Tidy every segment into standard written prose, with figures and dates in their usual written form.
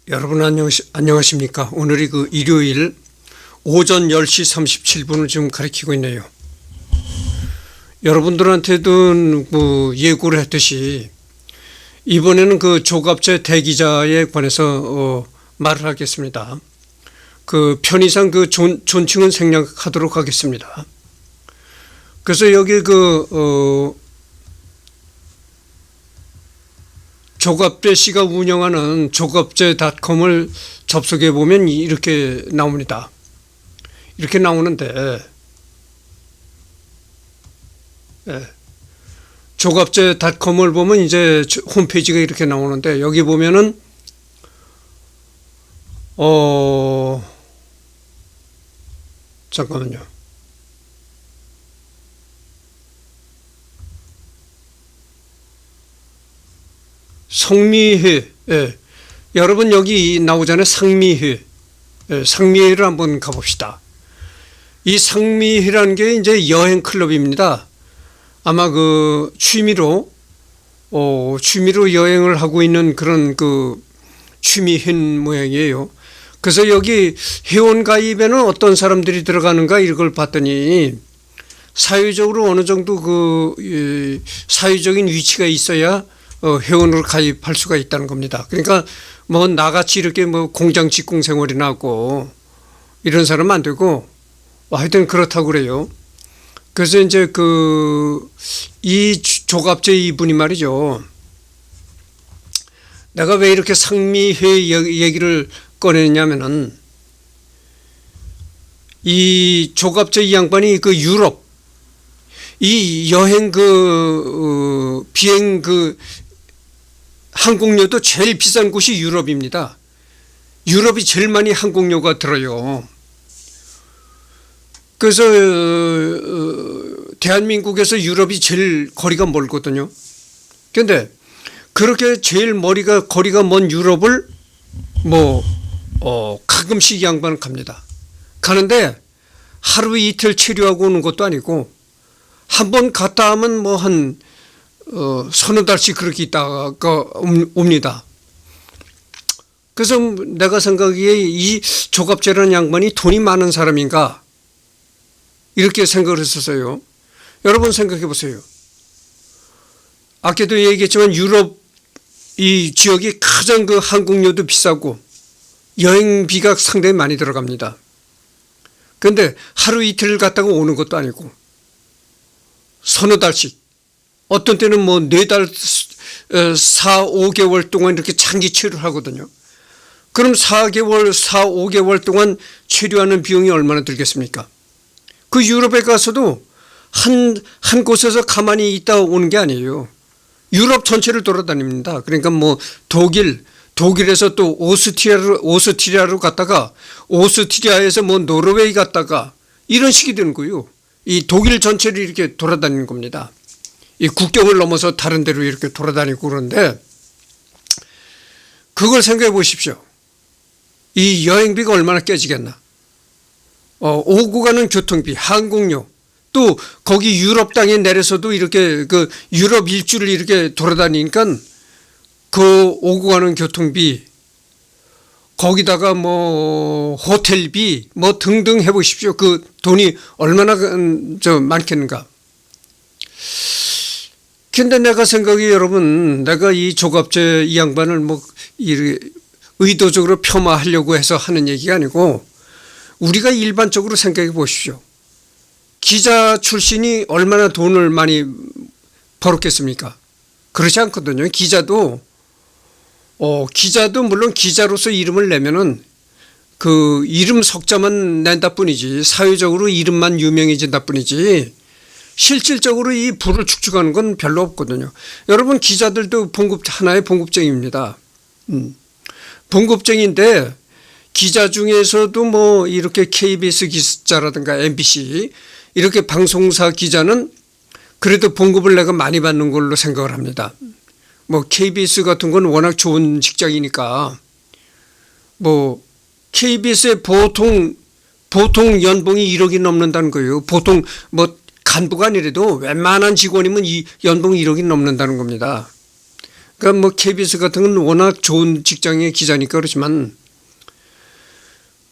여러분 안녕하십니까? 오늘이 그 일요일 오전 10시 37분을 지금 가리키고 있네요. 여러분들한테도 뭐 예고를 했듯이 이번에는 그 조갑재 대기자에 관해서 말을 하겠습니다. 그 편의상 그 존칭은 생략하도록 하겠습니다. 그래서 여기 조갑재 씨가 운영하는 조갑재닷컴을 접속해 보면 이렇게 나옵니다. 이렇게 나오는데, 조갑재닷컴을 보면 이제 홈페이지가 이렇게 나오는데, 여기 보면은 잠깐만요. 성미회, 여러분 여기 나오잖아요. 상미회, 상미회를 한번 가봅시다. 이 상미회라는 게 이제 여행 클럽입니다. 아마 그 취미로 여행을 하고 있는 그런 그 취미회인 모양이에요. 그래서 여기 회원 가입에는 어떤 사람들이 들어가는가 이걸 봤더니 사회적으로 어느 정도 그 사회적인 위치가 있어야 회원으로 가입할 수가 있다는 겁니다. 그러니까 뭐 나같이 이렇게 뭐 공장 직공 생활이나 하고 이런 사람은 안 되고 하여튼 그렇다고 그래요. 그래서 이제 이 조갑재 이분이 말이죠. 내가 왜 이렇게 상미회 얘기를 꺼내냐면은 이 조갑재 이 양반이 그 유럽 이 여행 비행 항공료도 제일 비싼 곳이 유럽입니다. 유럽이 제일 많이 항공료가 들어요. 그래서 대한민국에서 유럽이 제일 거리가 멀거든요. 그런데 그렇게 제일 거리가 먼 유럽을 가끔씩 이 양반은 갑니다. 가는데 하루 이틀 체류하고 오는 것도 아니고 한 번 갔다 하면 뭐 한 서너 달씩 그렇게 있다가 옵니다. 그래서 내가 생각하기에 이 조갑재라는 양반이 돈이 많은 사람인가 이렇게 생각을 했었어요. 여러분 생각해 보세요. 아까도 얘기했지만 유럽 이 지역이 가장 그 항공료도 비싸고 여행비가 상당히 많이 들어갑니다. 그런데 하루 이틀 갔다가 오는 것도 아니고 서너 달씩 어떤 때는 뭐 4달, 4, 5개월 동안 이렇게 장기 체류를 하거든요. 그럼 4개월, 4, 5개월 동안 체류하는 비용이 얼마나 들겠습니까? 그 유럽에 가서도 한 곳에서 가만히 있다 오는 게 아니에요. 유럽 전체를 돌아다닙니다. 그러니까 뭐 독일에서 또 오스트리아로 갔다가 오스트리아에서 뭐 노르웨이 갔다가 이런 식이 되는 거예요. 이 독일 전체를 이렇게 돌아다니는 겁니다. 이 국경을 넘어서 다른 데로 이렇게 돌아다니고 그러는데 그걸 생각해 보십시오. 이 여행비가 얼마나 깨지겠나. 오고 가는 교통비, 항공료, 또 거기 유럽 땅에 내려서도 이렇게 그 유럽 일주를 이렇게 돌아다니니까 그 오고 가는 교통비, 거기다가 뭐 호텔비 뭐 등등 해 보십시오. 그 돈이 얼마나 많겠는가. 근데 내가 생각이 여러분, 내가 이 조갑재 이 양반을 뭐 의도적으로 폄하하려고 해서 하는 얘기가 아니고 우리가 일반적으로 생각해 보십시오. 기자 출신이 얼마나 돈을 많이 벌었겠습니까? 그렇지 않거든요. 기자도 물론 기자로서 이름을 내면은 그 이름 석자만 낸다 뿐이지 사회적으로 이름만 유명해진다 뿐이지 실질적으로 이 부를 축적하는 건 별로 없거든요. 여러분 기자들도 하나의 봉급쟁이입니다. 봉급쟁이인데 기자 중에서도 뭐 이렇게 KBS 기자라든가 MBC 이렇게 방송사 기자는 그래도 봉급을 내가 많이 받는 걸로 생각을 합니다. 뭐 KBS 같은 건 워낙 좋은 직장이니까 뭐 KBS의 보통 연봉이 1억이 넘는다는 거예요. 보통 뭐 간부가 아니라도 웬만한 직원이면 이 연봉 1억이 넘는다는 겁니다. 그러니까 뭐 KBS 같은 건 워낙 좋은 직장의 기자니까 그렇지만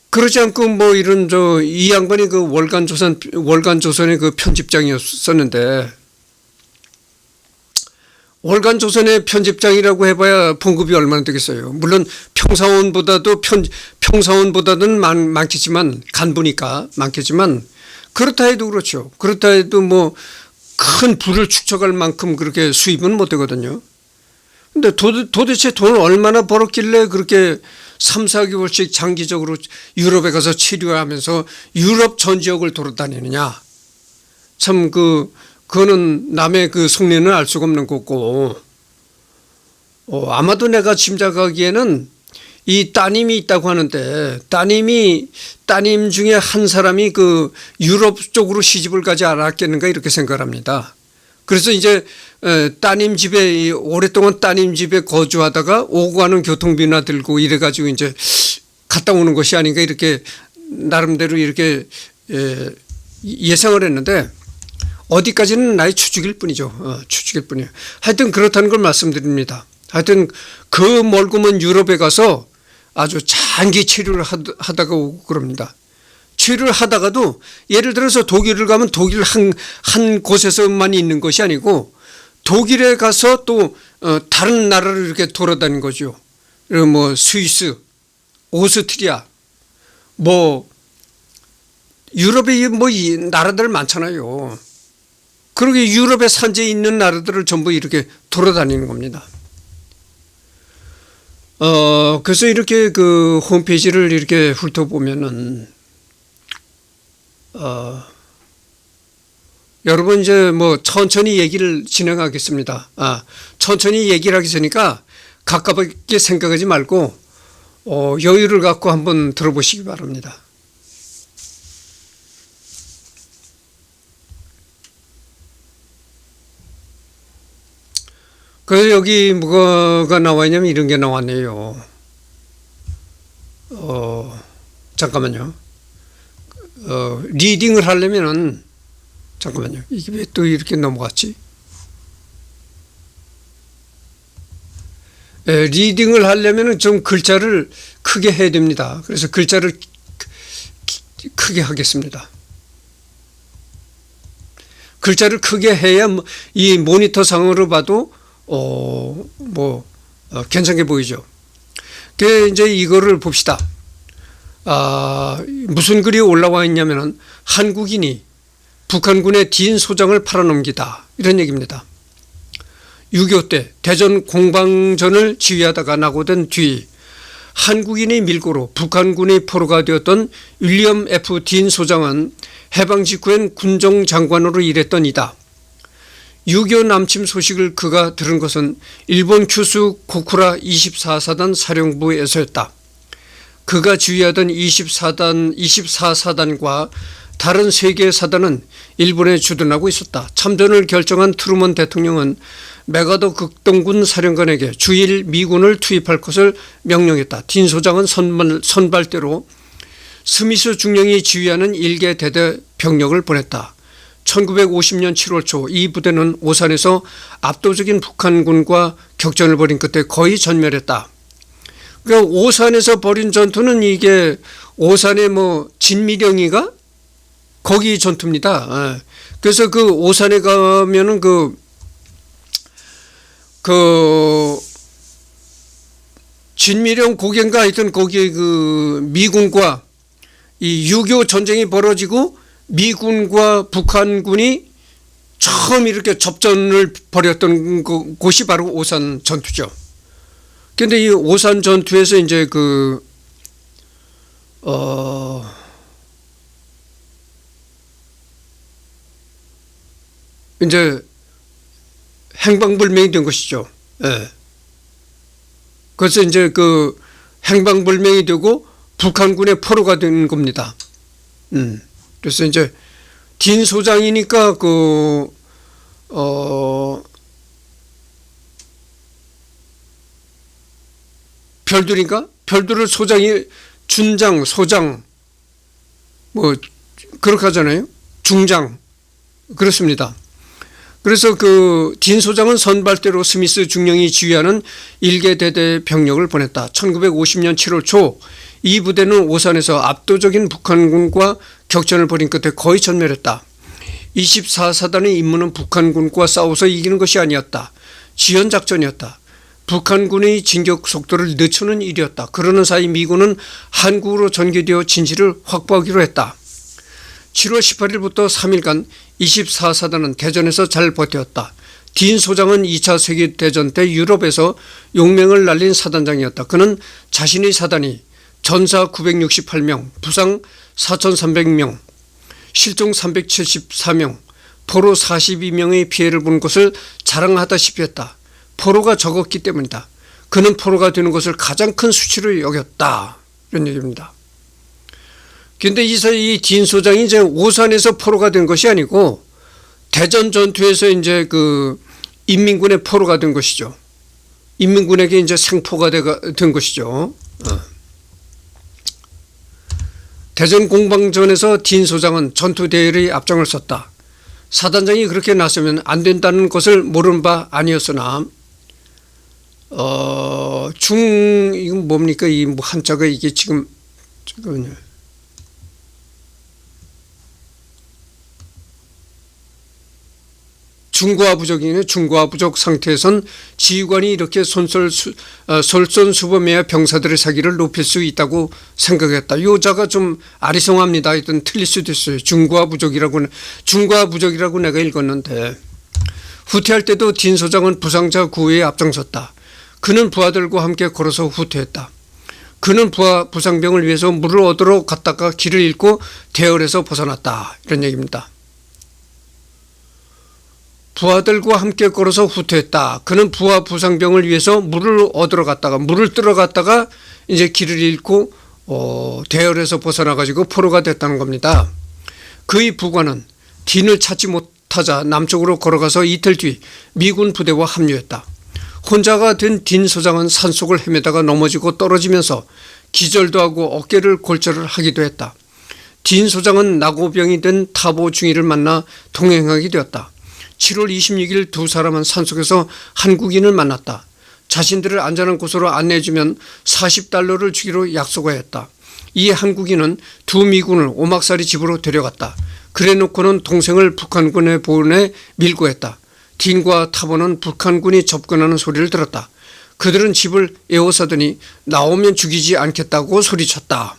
그러지 않고 뭐 이런 이 양반이 그 월간조선의 그 편집장이었었는데 월간조선의 편집장이라고 해봐야 봉급이 얼마나 되겠어요. 물론 평사원보다는 많겠지만 간부니까 많겠지만 그렇다 해도 그렇죠. 그렇다 해도 뭐 큰 부를 축적할 만큼 그렇게 수입은 못 되거든요. 근데 도대체 돈을 얼마나 벌었길래 그렇게 3, 4개월씩 장기적으로 유럽에 가서 치료하면서 유럽 전 지역을 돌아다니느냐. 참 그거는 남의 그 속내는 알 수가 없는 거고, 아마도 내가 짐작하기에는 이 따님이 있다고 하는데 따님 중에 한 사람이 그 유럽 쪽으로 시집을 가지 않았겠는가 이렇게 생각을 합니다. 그래서 이제 따님 집에 오랫동안 따님 집에 거주하다가 오고 가는 교통비나 들고 이래가지고 이제 갔다 오는 것이 아닌가 이렇게 나름대로 이렇게 예상을 했는데 어디까지는 나의 추측일 뿐이죠. 추측일 뿐이에요. 하여튼 그렇다는 걸 말씀드립니다. 하여튼 그 멀고 먼 유럽에 가서 아주 장기 치료를 하다가 오고 그럽니다. 치료를 하다가도 예를 들어서 독일을 가면 독일 한 곳에서만 있는 것이 아니고 독일에 가서 또 다른 나라를 이렇게 돌아다니는 거죠. 뭐 스위스, 오스트리아, 뭐 유럽에 뭐 이 나라들 많잖아요. 그러게 유럽에 산지에 있는 나라들을 전부 이렇게 돌아다니는 겁니다. 그래서 이렇게 그 홈페이지를 이렇게 훑어보면은, 여러분 이제 뭐 천천히 얘기를 진행하겠습니다. 천천히 얘기를 하겠으니까 가깝게 생각하지 말고, 여유를 갖고 한번 들어보시기 바랍니다. 그래서 여기 뭐가 나와 있냐면 이런 게 나왔네요. 잠깐만요. 리딩을 하려면은, 잠깐만요. 이게 왜 또 이렇게 넘어갔지? 리딩을 하려면은 좀 글자를 크게 해야 됩니다. 그래서 글자를 크게 하겠습니다. 글자를 크게 해야 이 모니터 상으로 봐도 괜찮게 보이죠. 그 이제 이거를 봅시다. 무슨 글이 올라와 있냐면은 한국인이 북한군의 딘 소장을 팔아넘기다 이런 얘기입니다. 6.25 때 대전 공방전을 지휘하다가 낙오된 뒤 한국인의 밀고로 북한군의 포로가 되었던 윌리엄 F. 딘 소장은 해방 직후엔 군정 장관으로 일했던 이다. 6.25 남침 소식을 그가 들은 것은 일본 큐슈 고쿠라 24사단 사령부에서였다. 그가 지휘하던 24사단과 다른 3개의 사단은 일본에 주둔하고 있었다. 참전을 결정한 트루먼 대통령은 메가더 극동군 사령관에게 주일 미군을 투입할 것을 명령했다. 딘 소장은 선발대로 스미스 중령이 지휘하는 1개 대대 병력을 보냈다. 1950년 7월 초 이 부대는 오산에서 압도적인 북한군과 격전을 벌인 끝에 거의 전멸했다. 그러니까 오산에서 벌인 전투는 이게 오산의 뭐 진미령이가 거기 전투입니다. 그래서 그 오산에 가면은 그 진미령 고개인가 하여튼 거기에 그 미군과 이 6.25 전쟁이 벌어지고 미군과 북한군이 처음 이렇게 접전을 벌였던 곳이 바로 오산 전투죠. 그런데 이 오산 전투에서 이제 이제 행방불명이 된 것이죠. 예. 그래서 이제 그 행방불명이 되고 북한군의 포로가 된 겁니다. 그래서 이제 딘 소장이니까 별들인가? 별들을 소장이 준장, 소장 뭐 그렇게 하잖아요. 중장 그렇습니다. 그래서 그 딘 소장은 선발대로 스미스 중령이 지휘하는 1개 대대 병력을 보냈다. 1950년 7월 초 이 부대는 오산에서 압도적인 북한군과 격전을 벌인 끝에 거의 전멸했다. 24사단의 임무는 북한군과 싸워서 이기는 것이 아니었다. 지연작전이었다. 북한군의 진격 속도를 늦추는 일이었다. 그러는 사이 미군은 한국으로 전개되어 진지를 확보하기로 했다. 7월 18일부터 3일간 24사단은 대전에서 잘 버텼다. 딘 소장은 2차 세계대전 때 유럽에서 용맹을 날린 사단장이었다. 그는 자신의 사단이 전사 968명, 부상 4,300명, 실종 374명, 포로 42명의 피해를 본 것을 자랑하다시피 했다. 포로가 적었기 때문이다. 그는 포로가 되는 것을 가장 큰 수치로 여겼다. 이런 얘기입니다. 그런데 이 딘 소장이 이제 오산에서 포로가 된 것이 아니고 대전 전투에서 이제 그 인민군의 포로가 된 것이죠. 인민군에게 이제 생포가 된 것이죠. 대전 공방전에서 딘 소장은 전투 대열의 앞장을 섰다. 사단장이 그렇게 나서면 안 된다는 것을 모르는 바 아니었으나 이건 뭡니까? 이 한자가 이게 지금 중과부족이네. 중과부족 상태에선 지휘관이 이렇게 솔선수범해야 병사들의 사기를 높일 수 있다고 생각했다. 요자가 좀 아리송합니다. 하여튼 틀릴 수도 있어요. 중과부족이라고 내가 읽었는데, 후퇴할 때도 딘 소장은 부상자 구호에 앞장섰다. 그는 부하들과 함께 걸어서 후퇴했다. 그는 부상병을 위해서 물을 얻으러 갔다가 길을 잃고 대열에서 벗어났다. 이런 얘기입니다. 부하들과 함께 걸어서 후퇴했다. 그는 부상병을 위해서 물을 얻으러 갔다가 물을 뜨러 갔다가 이제 길을 잃고 대열에서 벗어나가지고 포로가 됐다는 겁니다. 그의 부관은 딘을 찾지 못하자 남쪽으로 걸어가서 이틀 뒤 미군 부대와 합류했다. 혼자가 된 딘 소장은 산속을 헤매다가 넘어지고 떨어지면서 기절도 하고 어깨를 골절을 하기도 했다. 딘 소장은 나고병이 된 타보 중위를 만나 동행하게 되었다. 7월 26일 두 사람은 산속에서 한국인을 만났다. 자신들을 안전한 곳으로 안내해주면 $40를 주기로 약속하였다. 이 한국인은 두 미군을 오막살이 집으로 데려갔다. 그래놓고는 동생을 북한군에 보내 밀고 했다. 딘과 타보는 북한군이 접근하는 소리를 들었다. 그들은 집을 에워싸더니 나오면 죽이지 않겠다고 소리쳤다.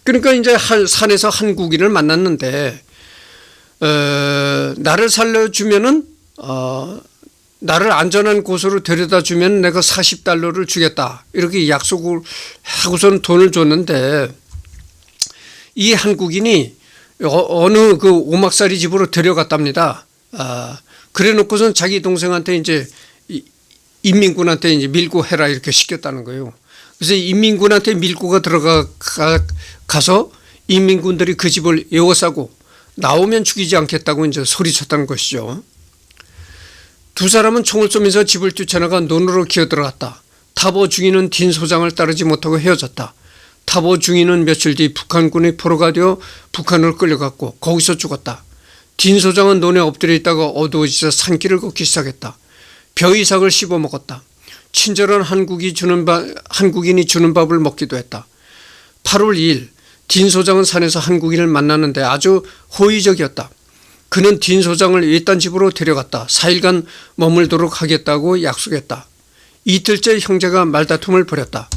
그러니까 이제 산에서 한국인을 만났는데 나를 살려주면은 나를 안전한 곳으로 데려다 주면 내가 $40를 주겠다. 이렇게 약속을 하고선 돈을 줬는데 이 한국인이 어느 그 오막살이 집으로 데려갔답니다. 그래 놓고선 자기 동생한테 이제 인민군한테 이제 밀고 해라 이렇게 시켰다는 거예요. 그래서 인민군한테 밀고가 가서 인민군들이 그 집을 에워싸고 나오면 죽이지 않겠다고 이제 소리쳤다는 것이죠. 두 사람은 총을 쏘면서 집을 뛰쳐나가 논으로 기어들어갔다. 타보 중위는 딘 소장을 따르지 못하고 헤어졌다. 타보 중위는 며칠 뒤 북한군의 포로가 되어 북한으로 끌려갔고 거기서 죽었다. 딘 소장은 논에 엎드려 있다가 어두워지자 산길을 걷기 시작했다. 벼이삭을 씹어 먹었다. 친절한 한국인이 주는 밥을 먹기도 했다. 8월 2일 딘 소장은 산에서 한국인을 만났는데 아주 호의적이었다. 그는 딘 소장을 외딴 집으로 데려갔다. 4일간 머물도록 하겠다고 약속했다. 이틀째 형제가 말다툼을 벌였다.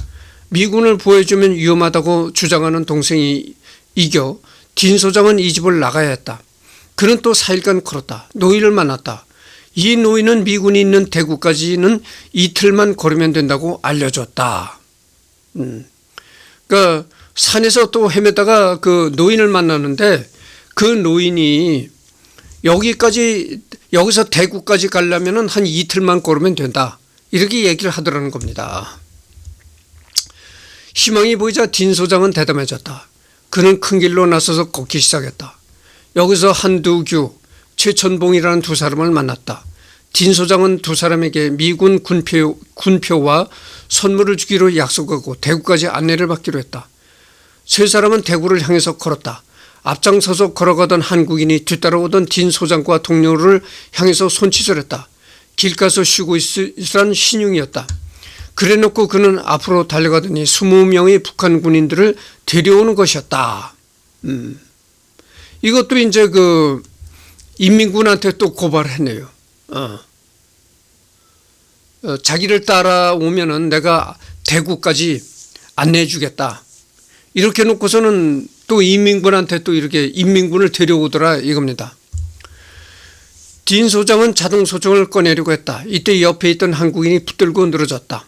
미군을 보호해주면 위험하다고 주장하는 동생이 이겨 딘 소장은 이 집을 나가야 했다. 그는 또 4일간 걸었다. 노인을 만났다. 이 노인은 미군이 있는 대구까지는 이틀만 걸으면 된다고 알려줬다. 그러니까 산에서 또 헤매다가 그 노인을 만나는데 그 노인이 여기서 대구까지 가려면 한 이틀만 걸으면 된다. 이렇게 얘기를 하더라는 겁니다. 희망이 보이자 딘 소장은 대담해졌다. 그는 큰 길로 나서서 걷기 시작했다. 여기서 한두규, 최천봉이라는 두 사람을 만났다. 딘 소장은 두 사람에게 미군 군표와 선물을 주기로 약속하고 대구까지 안내를 받기로 했다. 세 사람은 대구를 향해서 걸었다. 앞장서서 걸어가던 한국인이 뒤따라오던 딘 소장과 동료를 향해서 손짓을했다. 길가서 쉬고 있으란 신용이었다. 그래놓고 그는 앞으로 달려가더니 20명의 북한 군인들을 데려오는 것이었다. 이것도 이제 그 인민군한테 또 고발했네요. 자기를 따라오면은 내가 대구까지 안내해주겠다. 이렇게 놓고서는 또 인민군한테 또 이렇게 인민군을 데려오더라 이겁니다. 딘 소장은 자동소총을 꺼내려고 했다. 이때 옆에 있던 한국인이 붙들고 늘어졌다.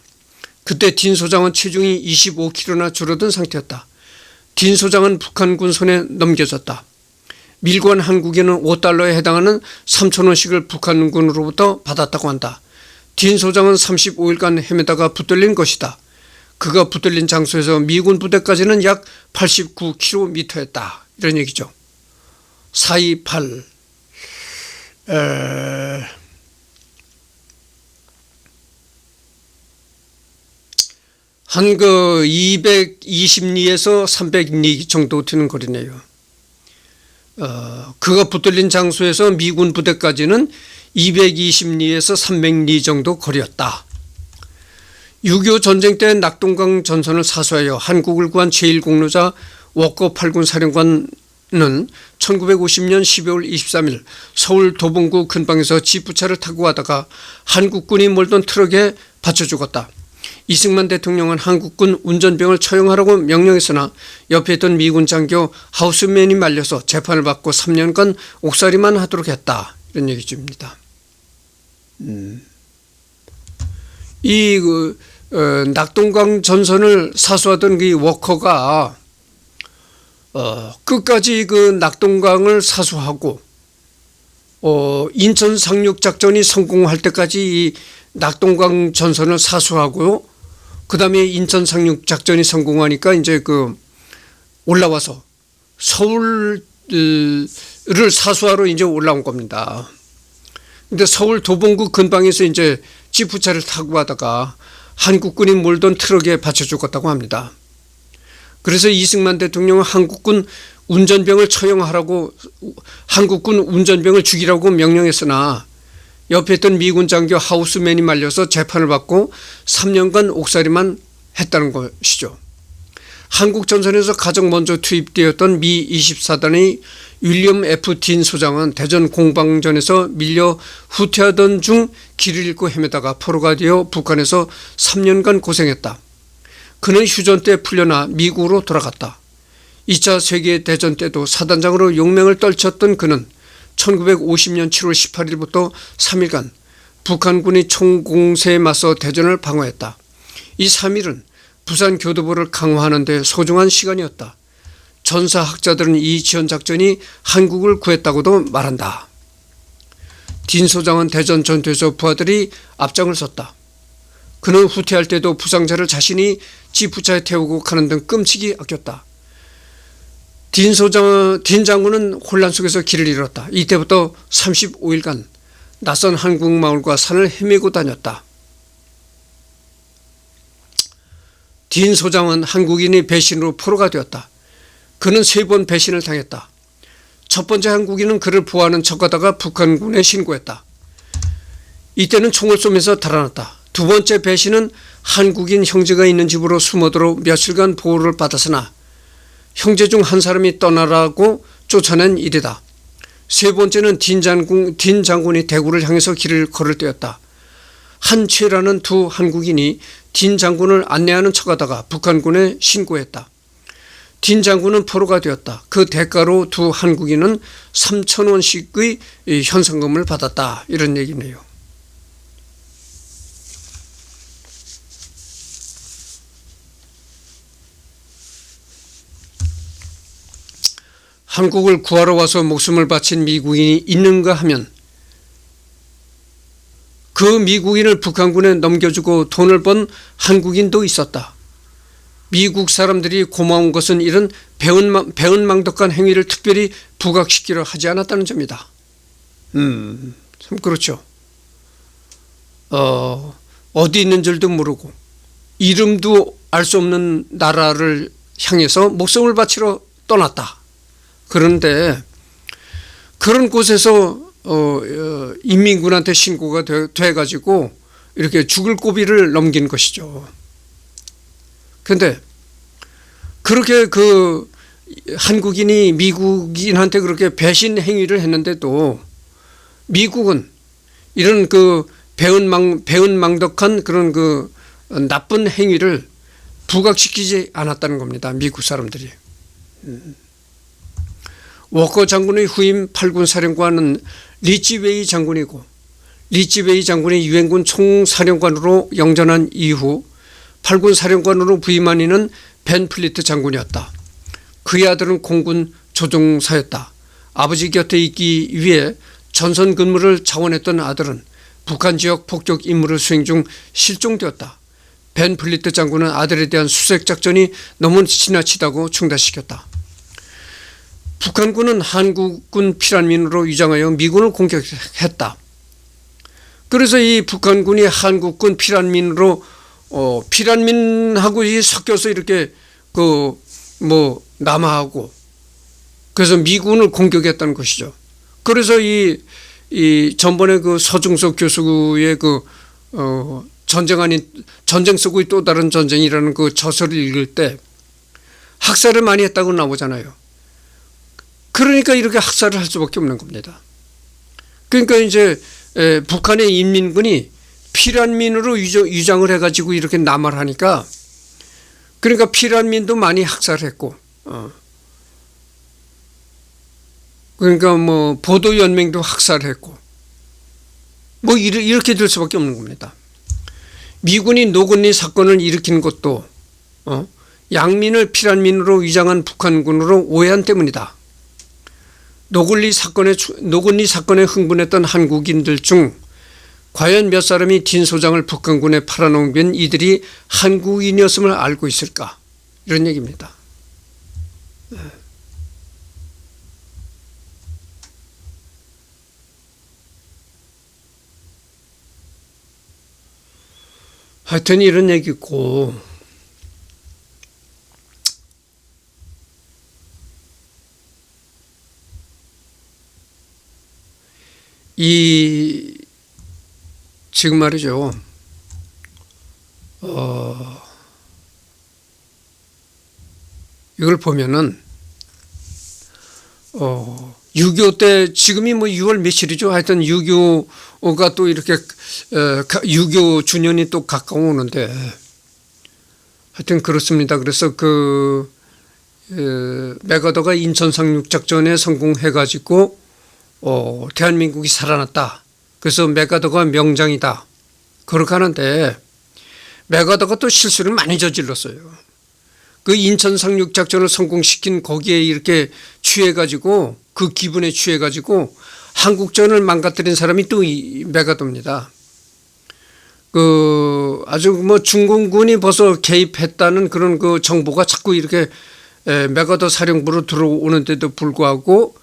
그때 딘 소장은 체중이 25kg나 줄어든 상태였다. 딘 소장은 북한군 손에 넘겨졌다. 밀고 한 한국인은 5달러에 해당하는 3,000원씩을 북한군으로부터 받았다고 한다. 딘 소장은 35일간 헤매다가 붙들린 것이다. 그가 붙들린 장소에서 미군 부대까지는 약 89km였다. 이런 얘기죠. 428 한 그 220리에서 300리 정도 되는 거리네요. 그가 붙들린 장소에서 미군 부대까지는 220리에서 300리 정도 거리였다. 6.25 전쟁 때 낙동강 전선을 사수하여 한국을 구한 제1공로자 워커 8군 사령관은 1950년 12월 23일 서울 도봉구 근방에서 지프차를 타고 가다가 한국군이 몰던 트럭에 받쳐 죽었다. 이승만 대통령은 한국군 운전병을 처형하라고 명령했으나 옆에 있던 미군 장교 하우스맨이 말려서 재판을 받고 3년간 옥살이만 하도록 했다. 이런 얘기입니다. 이 낙동강 전선을 사수하던 그 워커가 끝까지 그 낙동강을 사수하고 인천 상륙 작전이 성공할 때까지 이 낙동강 전선을 사수하고 그 다음에 인천 상륙 작전이 성공하니까 이제 그 올라와서 서울을 사수하러 이제 올라온 겁니다. 근데 서울 도봉구 근방에서 이제 지프차를 타고 가다가 한국군이 몰던 트럭에 받쳐 죽었다고 합니다. 그래서 이승만 대통령은 한국군 운전병을 처형하라고 한국군 운전병을 죽이라고 명령했으나 옆에 있던 미군 장교 하우스맨이 말려서 재판을 받고 3년간 옥살이만 했다는 것이죠. 한국 전선에서 가장 먼저 투입되었던 미 24단의 윌리엄 F. 딘 소장은 대전 공방전에서 밀려 후퇴하던 중 길을 잃고 헤매다가 포로가 되어 북한에서 3년간 고생했다. 그는 휴전 때 풀려나 미국으로 돌아갔다. 2차 세계대전 때도 사단장으로 용맹을 떨쳤던 그는 1950년 7월 18일부터 3일간 북한군이 총공세에 맞서 대전을 방어했다. 이 3일은 부산교도보를 강화하는 데 소중한 시간이었다. 전사학자들은 이 지원작전이 한국을 구했다고도 말한다. 딘 소장은 대전 전투에서 부하들이 앞장을 섰다. 그는 후퇴할 때도 부상자를 자신이 지프차에 태우고 가는 등 끔찍이 아꼈다. 딘 장군은 혼란 속에서 길을 잃었다. 이때부터 35일간 낯선 한국 마을과 산을 헤매고 다녔다. 딘 소장은 한국인의 배신으로 포로가 되었다. 그는 3번 배신을 당했다. 첫 번째 한국인은 그를 보호하는 척하다가 북한군에 신고했다. 이때는 총을 쏘면서 달아났다. 두 번째 배신은 한국인 형제가 있는 집으로 숨어들어 며칠간 보호를 받았으나 형제 중 한 사람이 떠나라고 쫓아낸 일이다. 세 번째는 딘 장군이 대구를 향해서 길을 걸을 때였다. 한채라는 두 한국인이 딘 장군을 안내하는 척하다가 북한군에 신고했다. 딘 장군은 포로가 되었다. 그 대가로 두 한국인은 3,000원씩의 현상금을 받았다. 이런 얘기네요. 한국을 구하러 와서 목숨을 바친 미국인이 있는가 하면 그 미국인을 북한군에 넘겨주고 돈을 번 한국인도 있었다. 미국 사람들이 고마운 것은 이런 배은망덕한 행위를 특별히 부각시키려 하지 않았다는 점이다. 참 그렇죠. 어디 있는 줄도 모르고 이름도 알 수 없는 나라를 향해서 목숨을 바치러 떠났다. 그런데 그런 곳에서 인민군한테 신고가 돼가지고 이렇게 죽을 고비를 넘긴 것이죠. 그런데 그렇게 그 한국인이 미국인한테 그렇게 배신 행위를 했는데도 미국은 이런 그 배은망덕한 그런 그 나쁜 행위를 부각시키지 않았다는 겁니다. 미국 사람들이. 워커 장군의 후임 8군 사령관은 리치웨이 장군이고, 리치웨이 장군이 유엔군 총사령관으로 영전한 이후 8군 사령관으로 부임한 이는 벤 플리트 장군이었다. 그의 아들은 공군 조종사였다. 아버지 곁에 있기 위해 전선 근무를 자원했던 아들은 북한 지역 폭격 임무를 수행 중 실종되었다. 벤 플리트 장군은 아들에 대한 수색 작전이 너무 지나치다고 중단시켰다. 북한군은 한국군 피란민으로 위장하여 미군을 공격했다. 그래서 이 북한군이 한국군 피란민으로 피란민하고 섞여서 이렇게 남하하고 그래서 미군을 공격했다는 것이죠. 그래서 이 전번에 그 서중석 교수의 전쟁 아닌 전쟁 속의 또 다른 전쟁이라는 그 저서를 읽을 때 학살을 많이 했다고 나오잖아요. 그러니까 이렇게 학살을 할 수밖에 없는 겁니다. 그러니까 이제 북한의 인민군이 피란민으로 위장을 해가지고 이렇게 남하를 하니까 그러니까 피란민도 많이 학살했고 그러니까 뭐 보도연맹도 학살했고 뭐 이렇게 될 수밖에 없는 겁니다. 미군이 노건리 사건을 일으킨 것도 양민을 피란민으로 위장한 북한군으로 오해한 때문이다. 노건리 사건에 흥분했던 한국인들 중 과연 몇 사람이 딘 소장을 북한군에 팔아넘긴 이들이 한국인이었음을 알고 있을까? 이런 얘기입니다. 하여튼 이런 얘기고 지금 말이죠. 이걸 보면은 6.25 때 지금이 뭐 6월 며칠이죠. 하여튼 6.25가 또 이렇게 6.25 주년이 또 가까워오는데 하여튼 그렇습니다. 그래서 맥아더가 인천 상륙작전에 성공해가지고 대한민국이 살아났다. 그래서 맥아더가 명장이다. 그렇게 하는데 맥아더가 또 실수를 많이 저질렀어요. 그 인천 상륙작전을 성공시킨 거기에 이렇게 취해가지고 그 기분에 취해가지고 한국전을 망가뜨린 사람이 또 이 맥아더입니다. 아주 뭐 중공군이 벌써 개입했다는 그런 그 정보가 자꾸 이렇게 맥아더 사령부로 들어오는데도 불구하고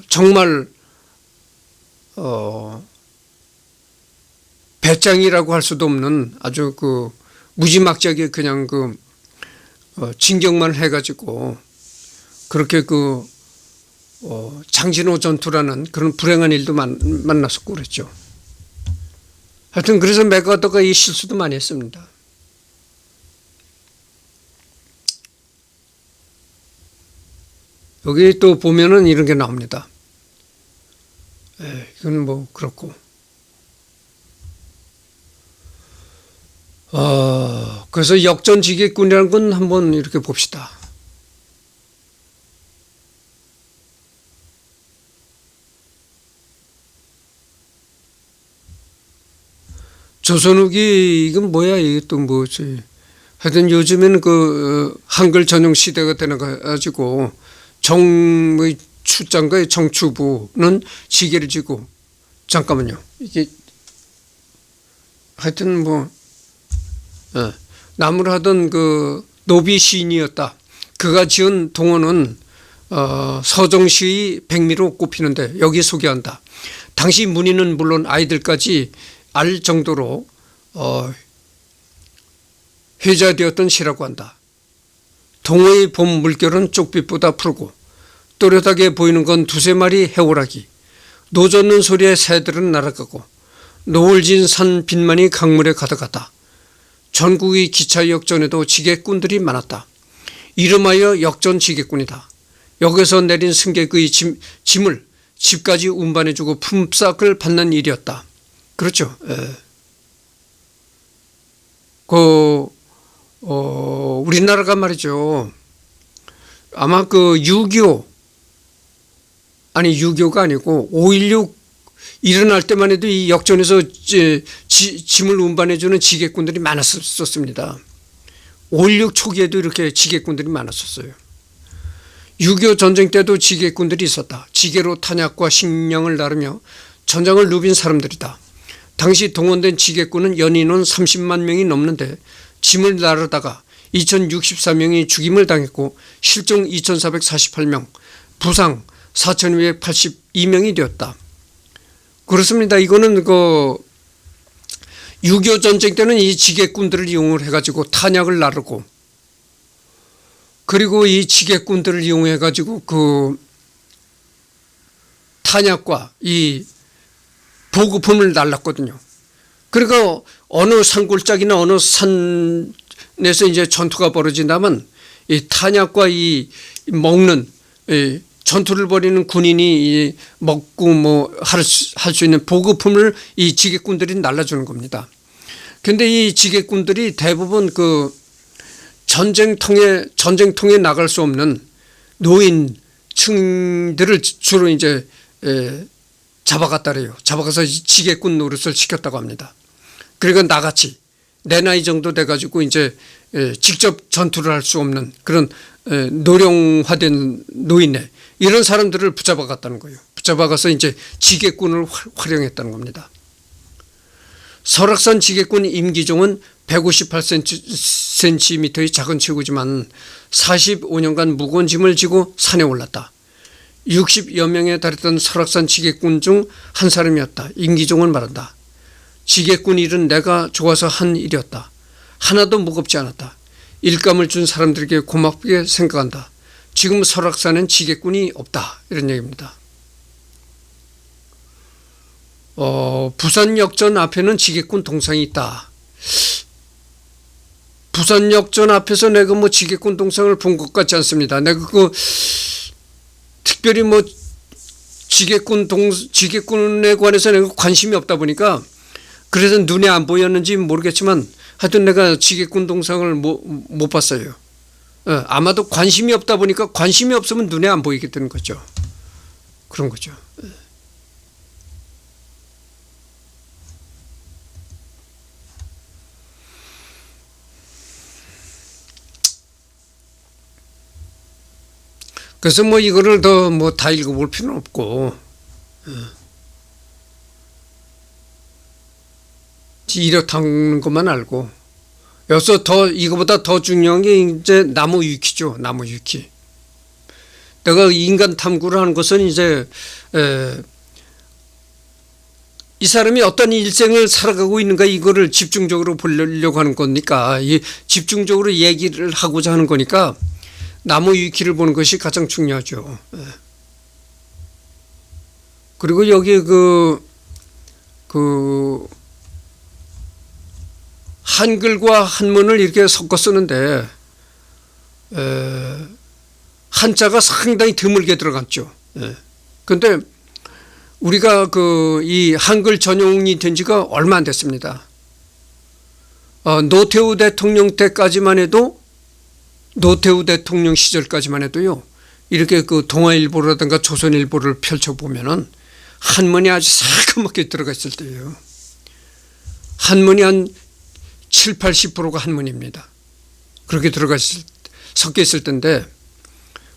정말 배짱이라고 할 수도 없는 아주 무지막지하게 그냥 진격만 해가지고 그렇게 장진호 전투라는 그런 불행한 일도 만났었고 그랬죠. 하여튼 그래서 맥아더가 이 실수도 많이 했습니다. 여기 또 보면은 이런 게 나옵니다. 이건 뭐 그렇고. 그래서 역전지객군이라는 건 한번 이렇게 봅시다. 조선후기 이건 뭐야 이게 또 뭐지. 하여튼 요즘에는 한글 전용 시대가 되어가지고 추장과의 정추부는 지게를 지고 잠깐만요. 이게 하여튼 나무를 하던 노비 시인이었다. 그가 지은 동어는 서정시의 백미로 꼽히는데 여기 소개한다. 당시 문인은 물론 아이들까지 알 정도로 회자되었던 시라고 한다. 동해의 봄 물결은 쪽빛보다 푸르고 또렷하게 보이는 건 두세 마리 해오라기, 노젓는 소리에 새들은 날아가고 노을진 산 빛만이 강물에 가득하다. 전국의 기차 역전에도 지게꾼들이 많았다. 이름하여 역전 지게꾼이다. 역에서 내린 승객의 짐을 집까지 운반해주고 품삯을 받는 일이었다. 그렇죠. 우리나라가 말이죠. 아마 6.25가 아니고 5.16 일어날 때만 해도 이 역전에서 짐을 운반해주는 지게꾼들이 많았었습니다. 5.16 초기에도 이렇게 지게꾼들이 많았었어요. 6.25 전쟁 때도 지게꾼들이 있었다. 지게로 탄약과 식량을 나르며 전장을 누빈 사람들이다. 당시 동원된 지게꾼은 연인원 30만 명이 넘는데 짐을 나르다가 2064명이 죽임을 당했고 실종 2448명, 부상 4282명이 되었다. 그렇습니다. 이거는 6.25 전쟁 때는 이 지게꾼들을 이용을 해가지고 탄약을 나르고, 그리고 이 지게꾼들을 이용해가지고 탄약과 이 보급품을 날랐거든요. 그러니까 어느 산골짜기나 어느 산에서 이제 전투가 벌어진다면 이 탄약과 이 먹는 전투를 벌이는 군인이 먹고 할 수 있는 보급품을 이 지게꾼들이 날라주는 겁니다. 근데 이 지게꾼들이 대부분 전쟁통에 나갈 수 없는 노인층들을 주로 이제 잡아갔다래요. 잡아가서 지게꾼 노릇을 시켰다고 합니다. 그러니까 나같이 내 나이 정도 돼가지고 이제 직접 전투를 할 수 없는 그런 노령화된 노인네, 이런 사람들을 붙잡아갔다는 거예요. 붙잡아가서 이제 지게꾼을 활용했다는 겁니다. 설악산 지게꾼 임기종은 158cm의 작은 체구지만 45년간 무거운 짐을 지고 산에 올랐다. 60여 명에 달했던 설악산 지게꾼 중 한 사람이었다. 임기종은 말한다. 지게꾼 일은 내가 좋아서 한 일이었다. 하나도 무겁지 않았다. 일감을 준 사람들에게 고맙게 생각한다. 지금 설악산엔 지게꾼이 없다. 이런 얘기입니다. 부산역전 앞에는 지게꾼 동상이 있다. 부산역전 앞에서 내가 지게꾼 동상을 본 것 같지 않습니다. 내가 특별히 지게꾼에 관해서 내가 관심이 없다 보니까 그래서 눈에 안 보였는지 모르겠지만 하여튼 내가 지게꾼 동상을 못 봤어요. 아마도 관심이 없다 보니까, 관심이 없으면 눈에 안 보이게 되는 거죠. 그런 거죠. 그래서 이거를 더 다 읽어볼 필요는 없고, 이렇다는 것만 알고, 여기서 이거보다 더 중요한 게 이제 나무 위키죠. 나무 위키. 내가 인간 탐구를 하는 것은 이제 이 사람이 어떤 일생을 살아가고 있는가, 이거를 집중적으로 보려고 하는 거니까, 집중적으로 얘기를 하고자 하는 거니까 나무 위키를 보는 것이 가장 중요하죠. 그리고 여기 한글과 한문을 이렇게 섞어 쓰는데 한자가 상당히 드물게 들어갔죠. 그런데 우리가 이 한글 전용이 된 지가 얼마 안 됐습니다. 노태우 대통령 때까지만 해도, 노태우 대통령 시절까지만 해도요, 이렇게 동아일보라든가 조선일보를 펼쳐보면은 한문이 아주 새까맣게 들어가 있을 때예요. 한문이 한 7, 80%가 한문입니다. 그렇게 섞여 있을 때인데,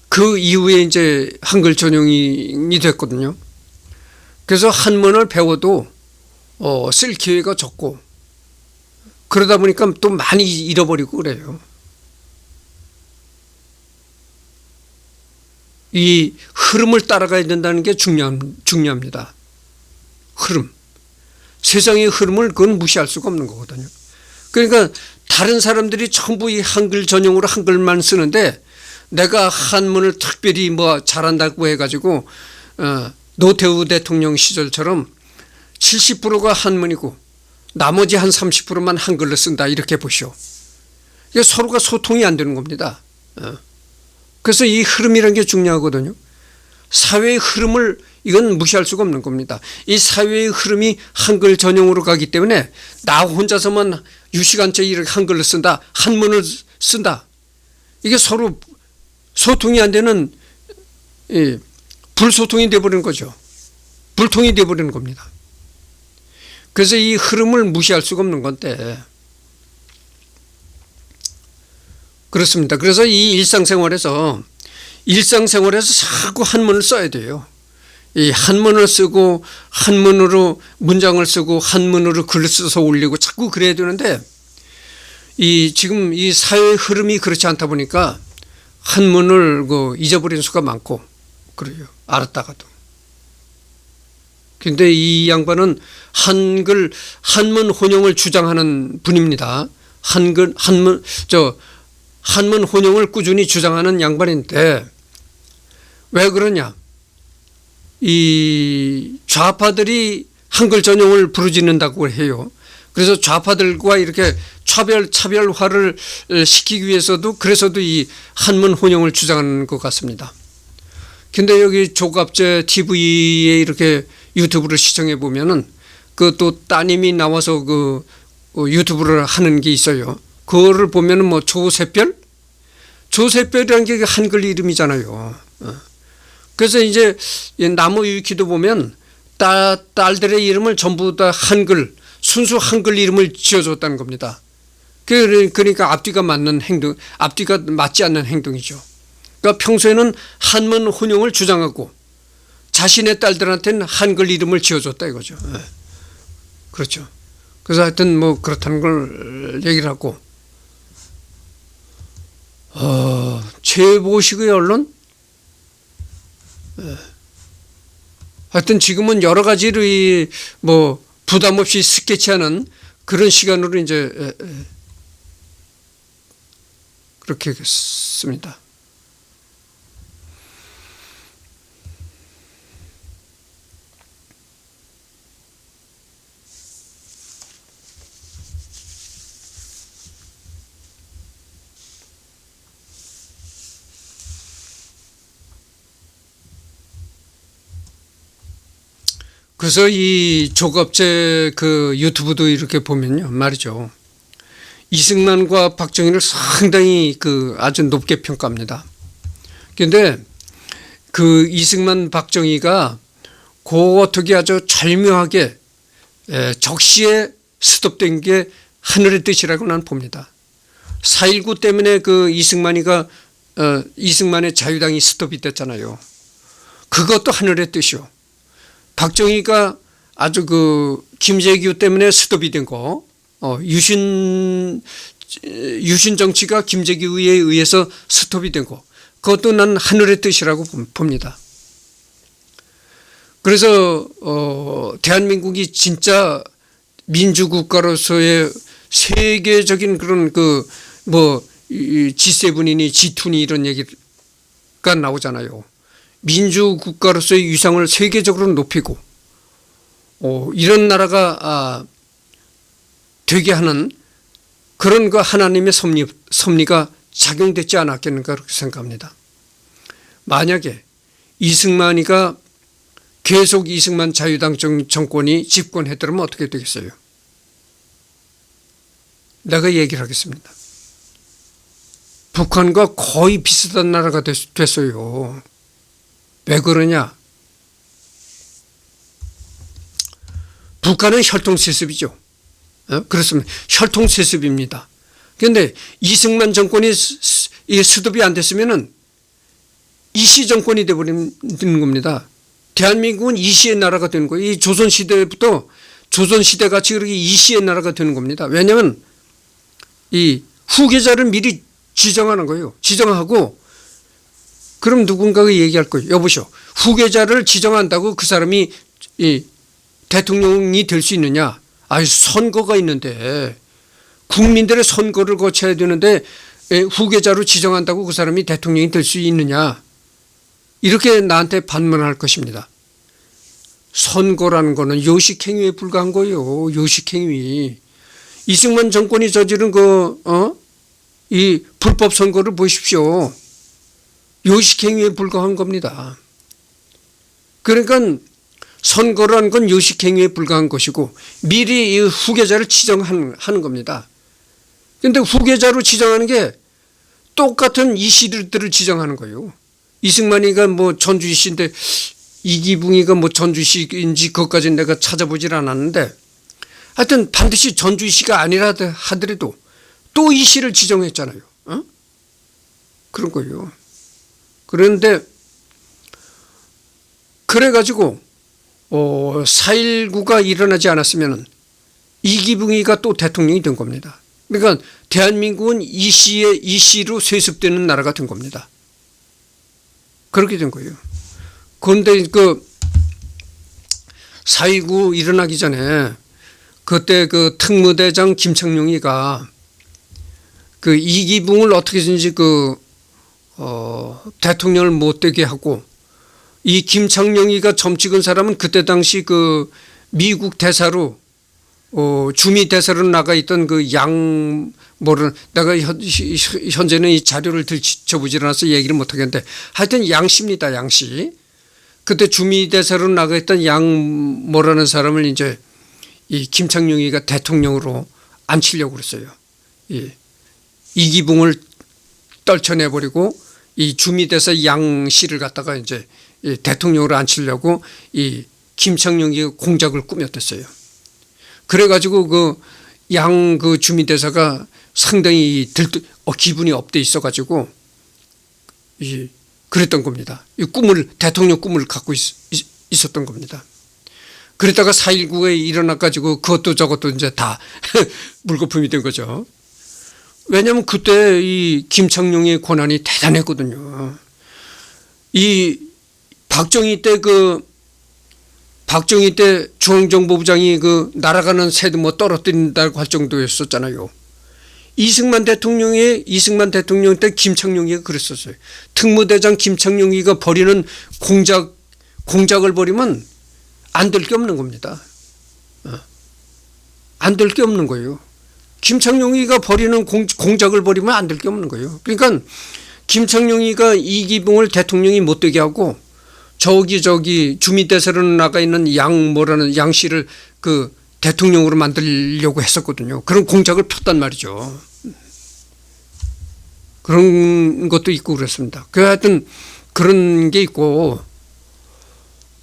그 이후에 이제 한글 전용이 됐거든요. 그래서 한문을 배워도 쓸 기회가 적고, 그러다 보니까 또 많이 잃어버리고 그래요. 이 흐름을 따라가야 된다는 게 중요합니다. 흐름. 세상의 흐름을 그건 무시할 수가 없는 거거든요. 그러니까 다른 사람들이 전부 이 한글 전용으로 한글만 쓰는데 내가 한문을 특별히 뭐 잘한다고 해가지고 노태우 대통령 시절처럼 70%가 한문이고 나머지 한 30%만 한글로 쓴다 이렇게 보시오. 이게 서로가 소통이 안 되는 겁니다. 그래서 이 흐름이라는 게 중요하거든요. 사회의 흐름을 이건 무시할 수가 없는 겁니다. 이 사회의 흐름이 한글 전용으로 가기 때문에 나 혼자서만 유시간째 이렇게 한글로 쓴다, 한문을 쓴다. 이게 서로 소통이 안 되는 불소통이 되어버리는 거죠. 불통이 되어버리는 겁니다. 그래서 이 흐름을 무시할 수가 없는 건데 그렇습니다. 그래서 이 일상생활에서 자꾸 한문을 써야 돼요. 이 한문을 쓰고 한문으로 문장을 쓰고 한문으로 글을 써서 올리고 자꾸 그래야 되는데 지금 이 사회의 흐름이 그렇지 않다 보니까 한문을 잊어버리는 수가 많고 그래요. 알았다가도. 근데 이 양반은 한문 혼용을 주장하는 분입니다. 한문 혼용을 꾸준히 주장하는 양반인데 왜 그러냐? 이 좌파들이 한글 전용을 부르짖는다고 해요. 그래서 좌파들과 이렇게 차별화를 시키기 위해서도 그래서도 이 한문 혼용을 주장하는 것 같습니다. 근데 여기 조갑제 TV에 이렇게 유튜브를 시청해 보면은 그 또 따님이 나와서 그 유튜브를 하는 게 있어요. 그거를 보면은 뭐 조세별이라는 게 한글 이름이잖아요. 그래서 이제 나무 위키도 보면 딸들의 이름을 전부 다 순수 한글 이름을 지어줬다는 겁니다. 그러니까 앞뒤가 맞지 않는 행동이죠. 그러니까 평소에는 한문 혼용을 주장하고 자신의 딸들한테는 한글 이름을 지어줬다 이거죠. 그렇죠. 그래서 하여튼 뭐 그렇다는 걸 얘기를 하고 최보식의 언론? 하여튼 지금은 여러 가지로 뭐 부담 없이 스케치하는 그런 시간으로 이제 그렇게 씁니다. 그래서 이 조갑제 그 유튜브도 이렇게 보면요 말이죠. 이승만과 박정희를 상당히 아주 높게 평가합니다. 그런데 그 이승만 박정희가 어떻게 아주 절묘하게 적시에 스톱된 게 하늘의 뜻이라고 나는 봅니다. 4.19 때문에 그 이승만의 자유당이 스톱이 됐잖아요. 그것도 하늘의 뜻이요. 박정희가 아주 김재규 때문에 스톱이 된 거, 유신 정치가 김재규에 의해서 스톱이 된 거, 그것도 난 하늘의 뜻이라고 봅니다. 그래서 대한민국이 진짜 민주국가로서의 세계적인 그런 G7이니 G2니 이런 얘기가 나오잖아요. 민주국가로서의 위상을 세계적으로 높이고 이런 나라가 되게 하는 그런 하나님의 섭리가 작용되지 않았겠는가 그렇게 생각합니다. 만약에 이승만이가 계속 이승만 자유당 정권이 집권했더라면 어떻게 되겠어요? 내가 얘기를 하겠습니다. 북한과 거의 비슷한 나라가 됐어요. 왜 그러냐? 북한은 혈통세습이죠. 그렇습니다. 혈통세습입니다. 그런데 이승만 정권이 스톱이 안 됐으면은 이시 정권이 되어버리는 겁니다. 대한민국은 이시의 나라가 되는 거예요. 이 조선시대부터 조선시대같이 그렇게 이시의 나라가 되는 겁니다. 왜냐하면 이 후계자를 미리 지정하는 거예요. 지정하고 그럼 누군가가 얘기할 거예요. 여보시오. 후계자를 지정한다고 그 사람이 대통령이 될 수 있느냐? 선거가 있는데 국민들의 선거를 거쳐야 되는데 후계자로 지정한다고 그 사람이 대통령이 될 수 있느냐, 이렇게 나한테 반문할 것입니다. 선거라는 거는 요식행위에 불과한 거예요. 요식행위. 이승만 정권이 저지른 이 불법 선거를 보십시오. 요식행위에 불과한 겁니다. 그러니까 선거라는 건 요식행위에 불과한 것이고 미리 이 후계자를 지정하는 겁니다. 그런데 후계자로 지정하는 게 똑같은 이씨들을 지정하는 거예요. 이승만이가 뭐 전주이씨인데 이기붕이가 뭐 전주이씨인지 그것까지는 내가 찾아보질 않았는데 하여튼 반드시 전주이씨가 아니라 하더라도 또 이씨를 지정했잖아요. 그런 거예요. 그런데 그래가지고 4.19가 일어나지 않았으면 이기붕이가 또 대통령이 된 겁니다. 그러니까 대한민국은 이씨로 세습되는 나라가 된 겁니다. 그렇게 된 거예요. 그런데 그 4.19 일어나기 전에 그때 그 특무대장 김창룡이가 그 이기붕을 어떻게든지 대통령을 못 되게 하고, 이 김창룡이가 점 찍은 사람은 그때 당시 그 미국 대사로 주미 대사로 나가 있던 그 내가 현재는 이 자료를 들춰보질 않아서 얘기를 못 하겠는데 하여튼 양씨입니다. 양씨. 그때 주미 대사로 나가 있던 양뭐라는 사람을 이제 이 김창룡이가 대통령으로 앉히려고 그랬어요. 이기붕을 떨쳐내버리고 이 주미 대사 양씨를 갖다가 이제 대통령으로 앉히려고 이 김창룡이가 공작을 꾸몄댔어요. 그래가지고 그 주미 대사가 상당히 기분이 업돼 있어가지고 그랬던 겁니다. 이 대통령 꿈을 갖고 있었던 겁니다. 그러다가 4.19에 일어나가지고 그것도 저것도 이제 다 물거품이 된 거죠. 왜냐하면 그때 이 김창룡의 권한이 대단했거든요. 이 박정희 때 중앙정보부장이 그 날아가는 새도 뭐 떨어뜨린다고 할 정도였었잖아요. 이승만 대통령 때 김창룡이가 그랬었어요. 특무대장 김창룡이가 벌이는 공작을 벌이면 안 될 게 없는 겁니다. 안 될 게 없는 거예요. 김창룡이가 벌이는 공작을 벌이면 안 될 게 없는 거예요. 그러니까 김창룡이가 이기붕을 대통령이 못 되게 하고 저기 주미대사로 나가 있는 양씨를 그 대통령으로 만들려고 했었거든요. 그런 공작을 폈단 말이죠. 그런 것도 있고 그렇습니다. 하여튼 그런 게 있고,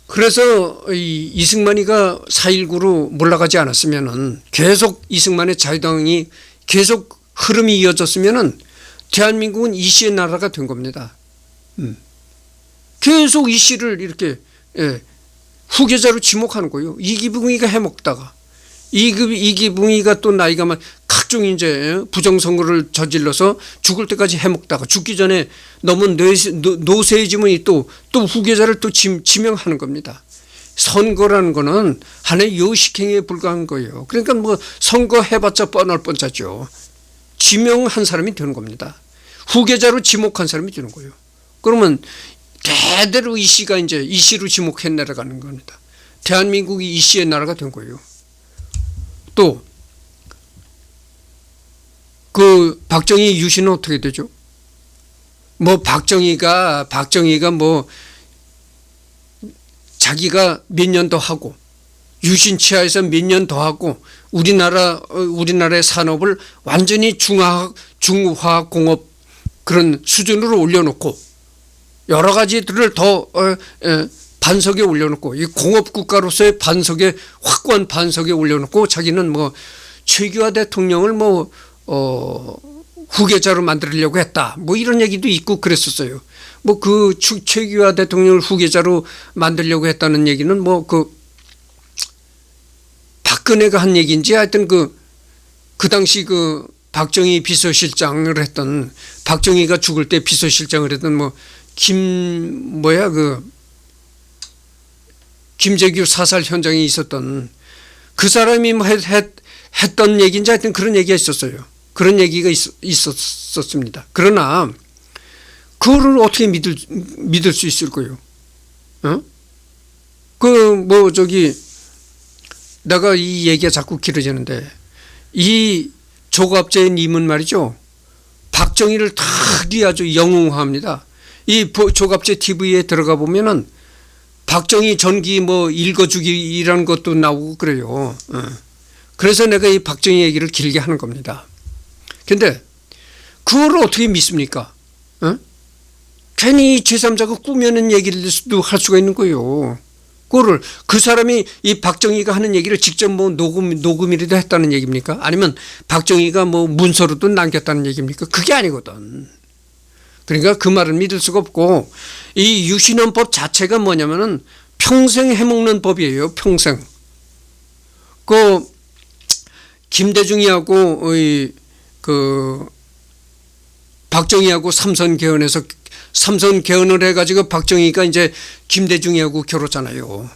그래서 이승만이가 4.19로 몰락하지 않았으면은 계속 이승만의 자유당이 계속 흐름이 이어졌으면은 대한민국은 이씨의 나라가 된 겁니다. 계속 이씨를 이렇게 후계자로 지목하는 거예요. 이기붕이가 해먹다가 이기붕이가 또 나이가 막 각종 이제 부정선거를 저질러서 죽을 때까지 해먹다가 죽기 전에 너무 노쇠해지면 또 후계자를 또 지명하는 겁니다. 선거라는 거는 하나의 요식행위에 불과한 거예요. 그러니까 뭐 선거 해봤자 뻔할 뻔짜죠. 지명한 사람이 되는 겁니다. 후계자로 지목한 사람이 되는 거예요. 그러면 대대로 이씨가 이제 이씨로 지목해 내려가는 겁니다. 대한민국이 이씨의 나라가 된 거예요. 또 그 박정희 유신은 어떻게 되죠? 뭐 박정희가 뭐 자기가 몇 년 더 하고 유신 치하에서 몇 년 더 하고 우리나라의 산업을 완전히 중화학 공업 그런 수준으로 올려놓고 여러 가지들을 더 반석에 올려놓고 이 공업 국가로서의 확고한 반석에 올려놓고 자기는 뭐 최규하 대통령을 후계자로 만들려고 했다. 뭐 이런 얘기도 있고 그랬었어요. 뭐 그 최규하 대통령을 후계자로 만들려고 했다는 얘기는 뭐 박근혜가 한 얘기인지 하여튼 그 당시 그 박정희 비서실장을 했던, 박정희가 죽을 때 비서실장을 했던 김재규 사살 현장에 있었던 그 사람이 했던 얘기인지 하여튼 그런 얘기가 있었어요. 그런 얘기가 있었습니다. 그러나 그거를 어떻게 믿을 수 있을 거예요? 어? 내가 이 얘기가 자꾸 길어지는데 이 조갑제님은 말이죠. 박정희를 특히 아주 영웅화합니다. 이 조갑제 TV에 들어가 보면은 박정희 전기 뭐 읽어주기라는 것도 나오고 그래요. 그래서 내가 이 박정희 얘기를 길게 하는 겁니다. 근데 그걸 어떻게 믿습니까? 괜히 제3자가 꾸며낸 얘기를 수도 할 수가 있는 거예요. 그거를 그 사람이 이 박정희가 하는 얘기를 직접 뭐 녹음이라도 했다는 얘기입니까? 아니면 박정희가 뭐 문서로도 남겼다는 얘기입니까? 그게 아니거든. 그러니까 그 말을 믿을 수가 없고 이 유신헌법 자체가 뭐냐면은 평생 해먹는 법이에요. 평생. 그 김대중이하고 박정희하고 삼선 개헌을 해가지고 박정희가 이제 김대중이하고 결혼했잖아요.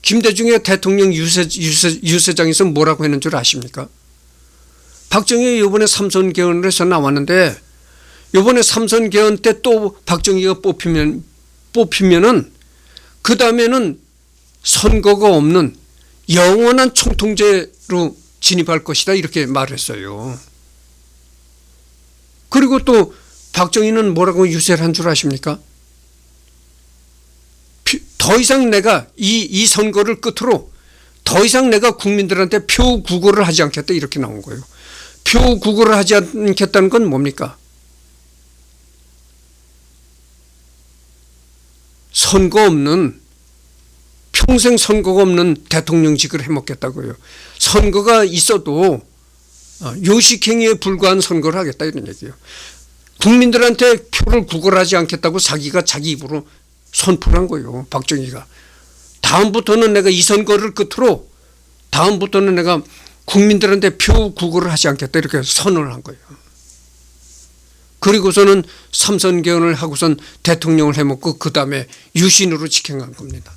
김대중의 대통령 유세장에서 뭐라고 했는 줄 아십니까? 박정희 이번에 삼선 개헌을 해서 나왔는데 이번에 삼선 개헌 때 또 박정희가 뽑히면은 그 다음에는 선거가 없는 영원한 총통제로 진입할 것이다 이렇게 말했어요. 그리고 또 박정희는 뭐라고 유세를 한 줄 아십니까? 더 이상 내가 이 선거를 끝으로 더 이상 내가 국민들한테 표 구걸을 하지 않겠다 이렇게 나온 거예요. 표 구걸을 하지 않겠다는 건 뭡니까? 평생 선거가 없는 대통령직을 해먹겠다고요. 선거가 있어도 요식행위에 불과한 선거를 하겠다 이런 얘기예요. 국민들한테 표를 구걸하지 않겠다고 자기가 자기 입으로 선포를 한 거예요. 박정희가. 다음부터는 내가 이 선거를 끝으로 다음부터는 내가 국민들한테 표 구걸을 하지 않겠다 이렇게 선언을 한 거예요. 그리고서는 삼선 개헌을 하고선 대통령을 해먹고 그 다음에 유신으로 직행한 겁니다.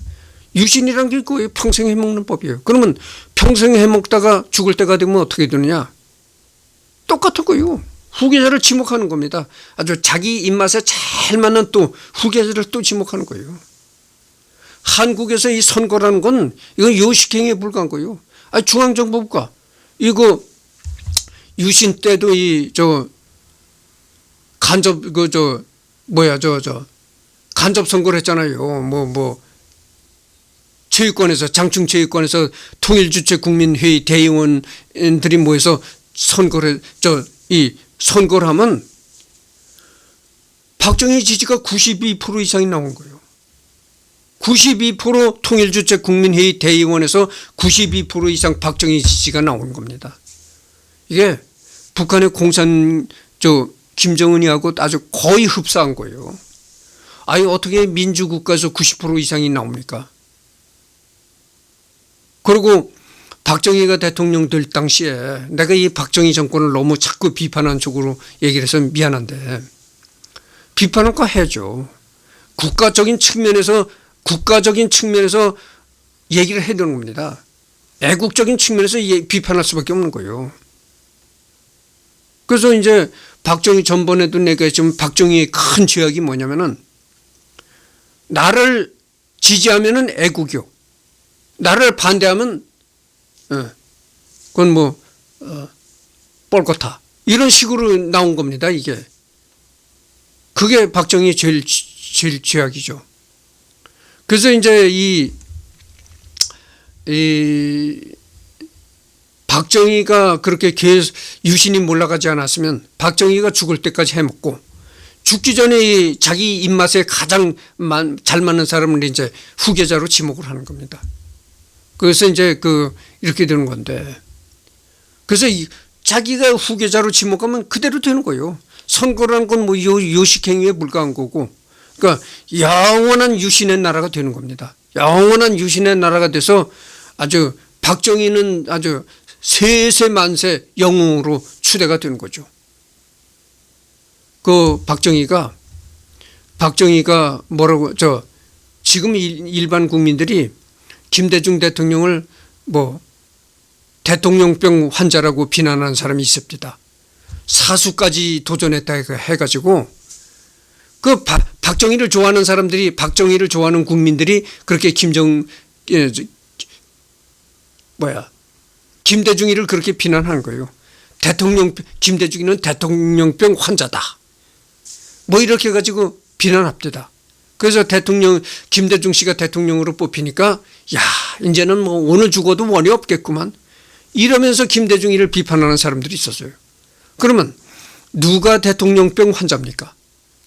유신이란 게 거의 평생 해먹는 법이에요. 그러면 평생 해먹다가 죽을 때가 되면 어떻게 되느냐? 똑같은 거예요. 후계자를 지목하는 겁니다. 아주 자기 입맛에 잘 맞는 또 후계자를 또 지목하는 거예요. 한국에서 이 선거라는 건 이건 요식행위에 불과한 거예요. 중앙정보부가 이거 유신 때도 간접 간접 선거를 했잖아요. 체육관에서 장충 체육관에서 통일주체 국민회의 대의원들이 모여서 선거를 하면 박정희 지지가 92% 이상이 나온 거예요. 92% 통일주체 국민회의 대의원에서 92% 이상 박정희 지지가 나온 겁니다. 이게 북한의 김정은이하고 아주 거의 흡사한 거예요. 아니 어떻게 민주국가에서 90% 이상이 나옵니까? 그리고 박정희가 대통령 될 당시에 내가 이 박정희 정권을 너무 자꾸 비판한 쪽으로 얘기를 해서 미안한데 비판은 거 해야죠. 국가적인 측면에서 얘기를 해야 되는 겁니다. 애국적인 측면에서 비판할 수밖에 없는 거예요. 그래서 이제 박정희 전번에도 내가 지금 박정희의 큰 죄악이 뭐냐면은 나를 지지하면은 애국이요. 나를 반대하면 그건 뻘거타 이런 식으로 나온 겁니다. 이게 그게 박정희의 제일 죄악이죠. 그래서 이제 이 박정희가 그렇게 계속 유신이 몰락하지 않았으면 박정희가 죽을 때까지 해먹고 죽기 전에 자기 입맛에 가장 잘 맞는 사람을 이제 후계자로 지목을 하는 겁니다. 그래서 이제 이렇게 되는 건데 그래서 자기가 후계자로 지목하면 그대로 되는 거예요. 선거라는 건 요식행위에 불과한 거고 그러니까 영원한 유신의 나라가 되는 겁니다. 영원한 유신의 나라가 돼서 아주 박정희는 아주 세세만세 영웅으로 추대가 되는 거죠. 박정희가 뭐라고 지금 일반 국민들이 김대중 대통령을 대통령병 환자라고 비난하는 사람이 있습니다. 사수까지 도전했다 해가지고 그 박정희를 좋아하는 사람들이, 박정희를 좋아하는 국민들이 그렇게 김대중이를 그렇게 비난하는 거예요. 김대중이는 대통령병 환자다. 뭐 이렇게 해가지고 비난합니다. 그래서 김대중 씨가 대통령으로 뽑히니까 야, 이제는 뭐 오늘 죽어도 원이 없겠구만. 이러면서 김대중이를 비판하는 사람들이 있었어요. 그러면 누가 대통령병 환자입니까?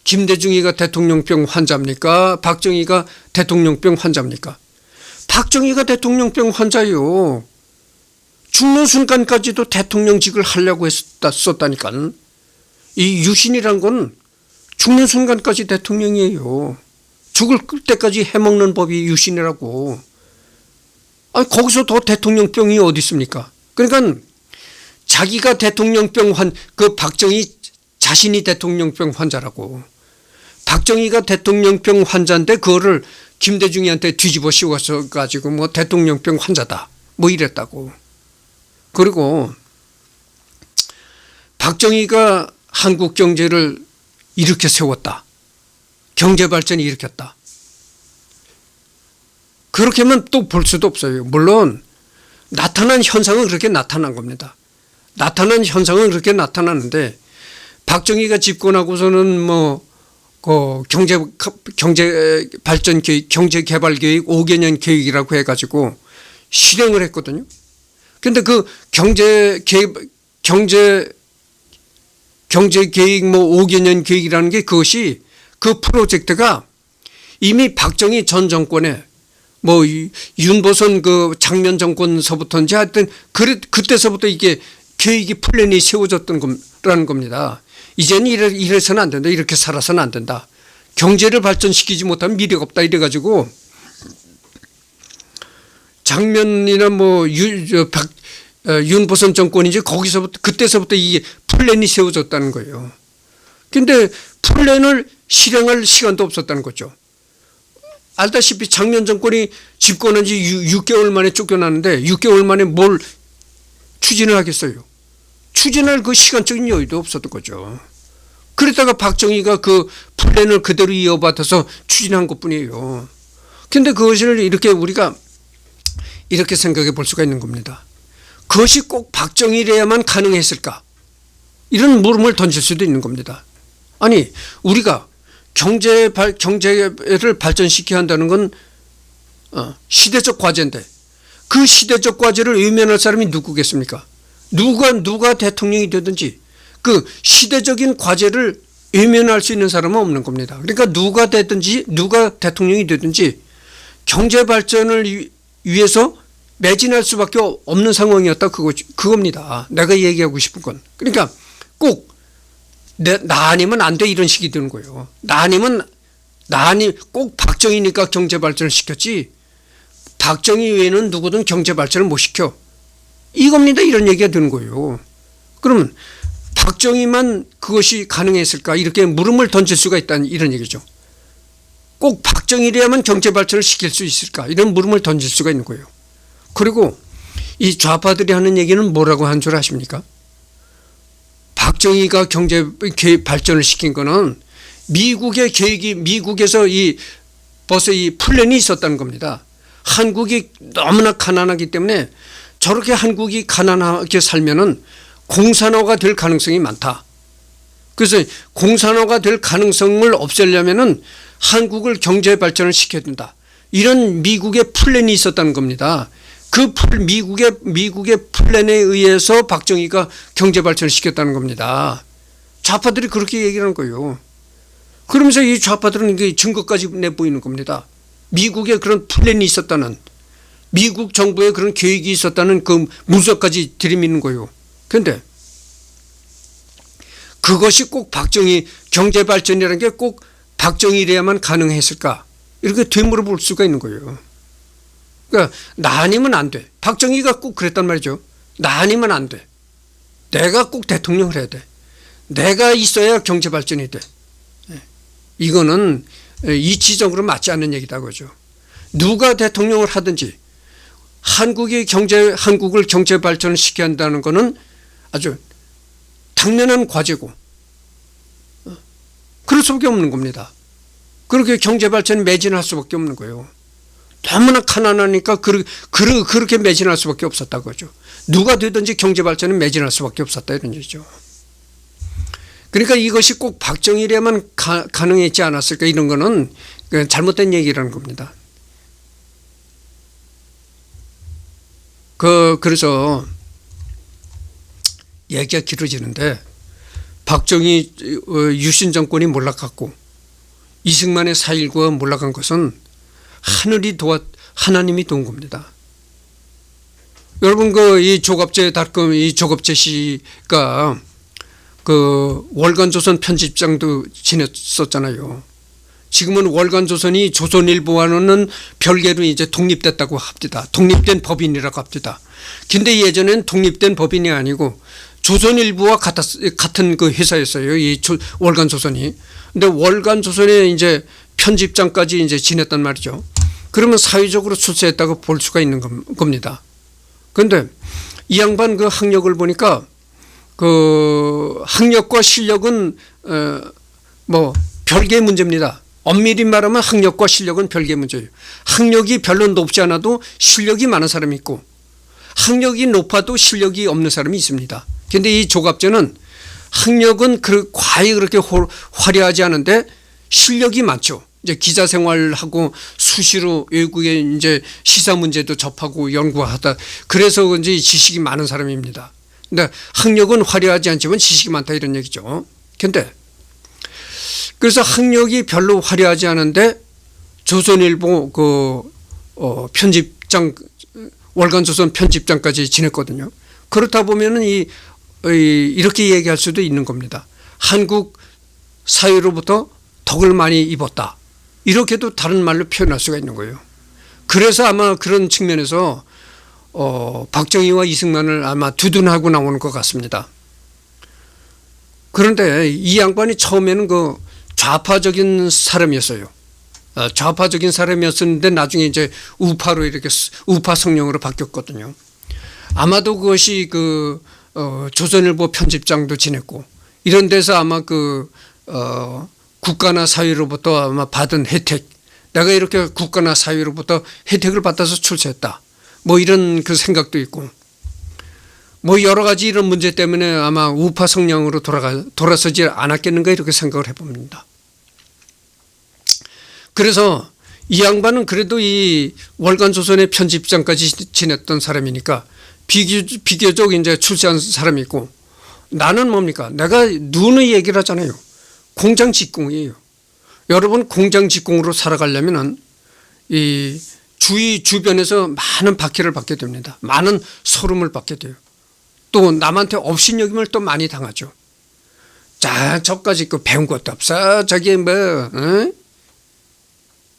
김대중이가 대통령병 환자입니까? 박정희가 대통령병 환자입니까? 박정희가 대통령병 환자예요. 죽는 순간까지도 대통령직을 하려고 했었다니까. 이 유신이란 건 죽는 순간까지 대통령이에요. 죽을 때까지 해먹는 법이 유신이라고. 아니, 거기서 더 대통령병이 어디 있습니까? 그러니까 자기가 대통령병 그 박정희 자신이 대통령병 환자라고. 박정희가 대통령병 환자인데 그거를 김대중이한테 뒤집어 씌워서 가지고 뭐 대통령병 환자다 뭐 이랬다고. 그리고 박정희가 한국 경제를 이렇게 세웠다. 경제 발전을 일으켰다. 그렇게 하면 또 볼 수도 없어요. 물론 나타난 현상은 그렇게 나타난 겁니다. 나타난 현상은 그렇게 나타나는데 박정희가 집권하고서는 뭐 경제 발전 계획, 경제 개발 계획 5개년 계획이라고 해가지고 실행을 했거든요. 근데 그 경제 계획 뭐 5개년 계획이라는 게 그것이 그 프로젝트가 이미 박정희 전 정권에 뭐 윤보선 그 장면 정권서부터인지 하여튼 그때서부터 이게 계획이 플랜이 세워졌던 거라는 겁니다. 이제는 이래서는 안 된다. 이렇게 살아서는 안 된다. 경제를 발전시키지 못하면 미래가 없다. 이래가지고 장면이나 뭐 윤보선 정권인지 거기서부터 그때서부터 이게 플랜이 세워졌다는 거예요. 근데 플랜을 실행할 시간도 없었다는 거죠. 알다시피 장면 정권이 집권한 지 6개월 만에 쫓겨났는데 6개월 만에 뭘 추진을 하겠어요. 추진할 그 시간적인 여유도 없었던 거죠. 그러다가 박정희가 그 플랜을 그대로 이어받아서 추진한 것뿐이에요. 그런데 그것을 이렇게 우리가 이렇게 생각해 볼 수가 있는 겁니다. 그것이 꼭 박정희래야만 가능했을까? 이런 물음을 던질 수도 있는 겁니다. 아니, 우리가 경제를 발전시켜야 한다는 건 시대적 과제인데 그 시대적 과제를 외면할 사람이 누구겠습니까? 누가 대통령이 되든지 그 시대적인 과제를 외면할 수 있는 사람은 없는 겁니다. 그러니까 누가 대통령이 되든지 경제 발전을 위해서 매진할 수밖에 없는 상황이었다. 그겁니다. 내가 얘기하고 싶은 건. 그러니까 꼭 나 아니면 안 돼 이런 식이 드는 거예요. 나 아니면 꼭 박정희니까 경제 발전을 시켰지. 박정희 외에는 누구든 경제 발전을 못 시켜. 이겁니다. 이런 얘기가 드는 거예요. 그러면 박정희만 그것이 가능했을까? 이렇게 물음을 던질 수가 있다는 이런 얘기죠. 꼭 박정희래야만 경제 발전을 시킬 수 있을까? 이런 물음을 던질 수가 있는 거예요. 그리고 이 좌파들이 하는 얘기는 뭐라고 한 줄 아십니까? 박정희가 경제 발전을 시킨 거는 미국에서 벌써 이 플랜이 있었다는 겁니다. 한국이 너무나 가난하기 때문에 저렇게 한국이 가난하게 살면은 공산화가 될 가능성이 많다. 그래서 공산화가 될 가능성을 없애려면은 한국을 경제 발전을 시켜야 된다. 이런 미국의 플랜이 있었다는 겁니다. 그 미국의 플랜에 의해서 박정희가 경제 발전을 시켰다는 겁니다. 좌파들이 그렇게 얘기하는 거예요. 그러면서 이 좌파들은 이게 증거까지 내보이는 겁니다. 미국에 그런 플랜이 있었다는, 미국 정부에 그런 계획이 있었다는 그 문서까지 들이미는 거예요. 그런데 그것이 꼭 경제 발전이라는 게 꼭 박정희래야만 가능했을까? 이렇게 되물어볼 수가 있는 거예요. 그러니까 나 아니면 안 돼. 박정희가 꼭 그랬단 말이죠. 나 아니면 안 돼. 내가 꼭 대통령을 해야 돼. 내가 있어야 경제 발전이 돼. 이거는 이치적으로 맞지 않는 얘기다 그죠. 누가 대통령을 하든지 한국을 경제 발전을 시켜야 한다는 것은 아주 당연한 과제고, 그럴 수밖에 없는 겁니다. 그렇게 경제 발전에 매진할 수밖에 없는 거예요. 너무나 가난하니까 그렇게 매진할 수밖에 없었다 그거죠. 누가 되든지 경제 발전에 매진할 수밖에 없었다 이런 얘기죠. 그러니까 이것이 꼭 박정희에만 가능했지 않았을까, 이런 거는 잘못된 얘기라는 겁니다. 그래서 얘기가 길어지는데, 박정희 유신 정권이 몰락했고 이승만의 4.19가 몰락한 것은 하나님이 도운 겁니다. 여러분, 이 조갑재 씨가 월간조선 편집장도 지냈었잖아요. 지금은 월간조선이 조선일보와는 별개로 이제 독립됐다고 합니다. 독립된 법인이라고 합니다. 근데 예전엔 독립된 법인이 아니고 조선일보와 같은 그 회사였어요. 이 월간조선이. 근데 월간조선에 이제 편집장까지 이제 지냈단 말이죠. 그러면 사회적으로 출세했다고 볼 수가 있는 겁니다. 그런데 이 양반 그 학력을 보니까 그 학력과 실력은 뭐 별개의 문제입니다. 엄밀히 말하면 학력과 실력은 별개의 문제예요. 학력이 별로 높지 않아도 실력이 많은 사람이 있고, 학력이 높아도 실력이 없는 사람이 있습니다. 그런데 이 조갑재는 학력은 과히 그렇게 화려하지 않은데 실력이 많죠. 이제 기자 생활하고 수시로 외국에 이제 시사 문제도 접하고 연구하다, 그래서 그런지 지식이 많은 사람입니다. 근데 학력은 화려하지 않지만 지식이 많다 이런 얘기죠. 근데 그래서 학력이 별로 화려하지 않은데 조선일보 편집장, 월간조선 편집장까지 지냈거든요. 그렇다 보면은 이렇게 얘기할 수도 있는 겁니다. 한국 사회로부터 덕을 많이 입었다, 이렇게도 다른 말로 표현할 수가 있는 거예요. 그래서 아마 그런 측면에서 박정희와 이승만을 아마 두둔하고 나오는 것 같습니다. 그런데 이 양반이 처음에는 좌파적인 사람이었어요. 좌파적인 사람이었는데 나중에 이제 우파로 이렇게 우파 성령으로 바뀌었거든요. 아마도 그것이 조선일보 편집장도 지냈고 이런 데서 아마 국가나 사회로부터 아마 받은 혜택, 내가 이렇게 국가나 사회로부터 혜택을 받아서 출세했다, 뭐 이런 생각도 있고, 뭐 여러 가지 이런 문제 때문에 아마 우파 성향으로 돌아서지 않았겠는가 이렇게 생각을 해봅니다. 그래서 이 양반은 그래도 이 월간조선의 편집장까지 지냈던 사람이니까 비교적 이제 출세한 사람이 있고, 나는 뭡니까? 내가 누누이 얘기를 하잖아요. 공장 직공이에요. 여러분, 공장 직공으로 살아가려면은 이 주변에서 많은 박해를 받게 됩니다. 많은 소름을 받게 돼요. 또 남한테 업신여김을 또 많이 당하죠. 자, 저까지 배운 것도 없어, 저기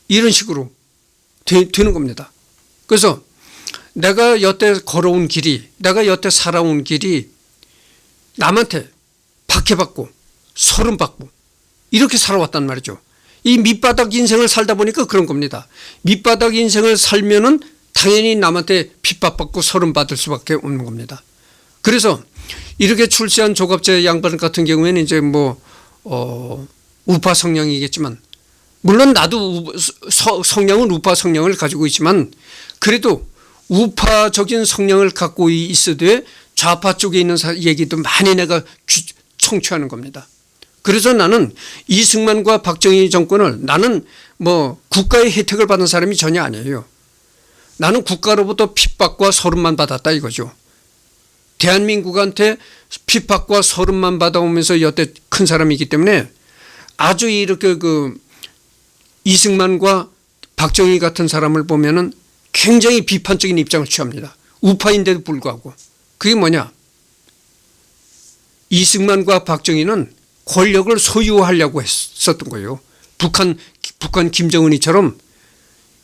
이런 식으로 되는 겁니다. 그래서 내가 여태 걸어온 길이, 내가 여태 살아온 길이 남한테 박해받고 소름받고 이렇게 살아왔단 말이죠. 이 밑바닥 인생을 살다 보니까 그런 겁니다. 밑바닥 인생을 살면은 당연히 남한테 핍박받고 소름받을 수밖에 없는 겁니다. 그래서 이렇게 출세한 조갑재 양반 같은 경우에는 이제 우파 성향이겠지만, 물론 나도 성향은 우파 성향을 가지고 있지만, 그래도 우파적인 성향을 갖고 있어도 좌파 쪽에 있는 얘기도 많이 내가 청취하는 겁니다. 그래서 나는 이승만과 박정희 정권을, 나는 국가의 혜택을 받은 사람이 전혀 아니에요. 나는 국가로부터 핍박과 소름만 받았다 이거죠. 대한민국한테 핍박과 소름만 받아오면서 여태 큰 사람이기 때문에 아주 이렇게 이승만과 박정희 같은 사람을 보면은 굉장히 비판적인 입장을 취합니다. 우파인데도 불구하고. 그게 뭐냐? 이승만과 박정희는 권력을 소유하려고 했었던 거예요. 북한 김정은이처럼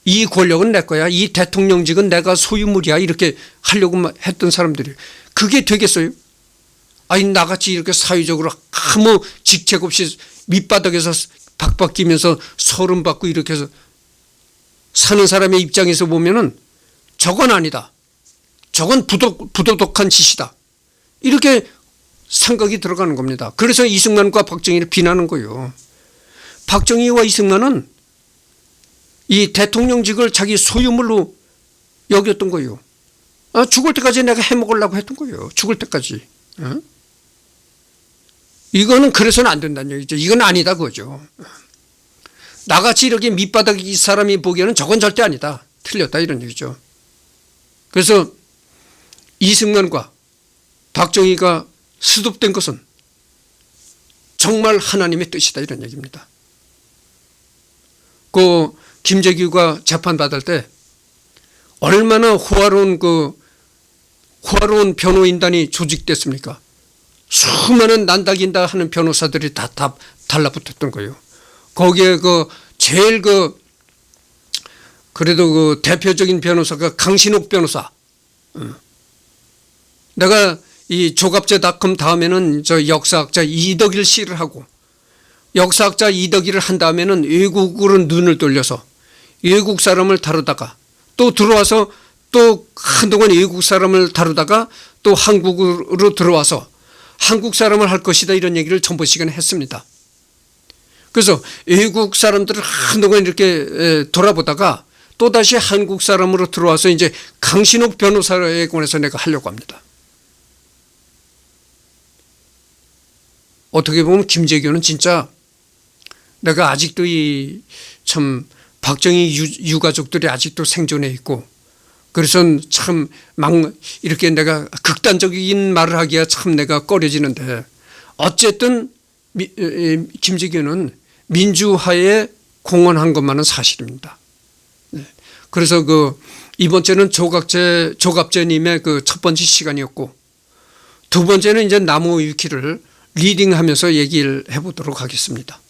이 권력은 내 거야, 이 대통령직은 내가 소유물이야, 이렇게 하려고 했던 사람들이에요. 그게 되겠어요? 아니, 나같이 이렇게 사회적으로 아무 직책 없이 밑바닥에서 박박기면서 소름받고 이렇게 해서 사는 사람의 입장에서 보면은 저건 아니다. 저건 부도덕한 짓이다. 이렇게 생각이 들어가는 겁니다. 그래서 이승만과 박정희를 비난하는 거예요. 박정희와 이승만은 이 대통령직을 자기 소유물로 여겼던 거예요. 죽을 때까지 내가 해먹으려고 했던 거예요. 죽을 때까지. 이거는 그래서는 안 된다는 얘기죠. 이건 아니다 그거죠. 나같이 이렇게 밑바닥 이 사람이 보기에는 저건 절대 아니다. 틀렸다 이런 얘기죠. 그래서 이승만과 박정희가 수습된 것은 정말 하나님의 뜻이다 이런 얘기입니다. 그 김재규가 재판받을 때 얼마나 호화로운 변호인단이 조직됐습니까? 수많은 난다긴다 하는 변호사들이 다 달라붙었던 거예요. 거기에 제일 그래도 대표적인 변호사가 강신옥 변호사. 내가 이 조갑제닷컴 다음에는 저 역사학자 이덕일 씨를 하고 역사학자 이덕일을 한 다음에는 외국으로 눈을 돌려서 외국 사람을 다루다가 또 들어와서 또 한동안 외국 사람을 다루다가 또 한국으로 들어와서 한국 사람을 할 것이다 이런 얘기를 전번 시간에 했습니다. 그래서 외국 사람들을 한동안 이렇게 돌아보다가 또다시 한국 사람으로 들어와서 이제 강신옥 변호사에 관해서 내가 하려고 합니다. 어떻게 보면 김재규는 진짜 내가 아직도 참 박정희 유가족들이 아직도 생존해 있고 그래서 참 이렇게 내가 극단적인 말을 하기가 참 내가 꺼려지는데 어쨌든 김재규는 민주화에 공헌한 것만은 사실입니다. 그래서 이번 주는 조갑제님의 첫 번째 시간이었고 두 번째는 이제 나무 위키를 리딩하면서 얘기를 해보도록 하겠습니다.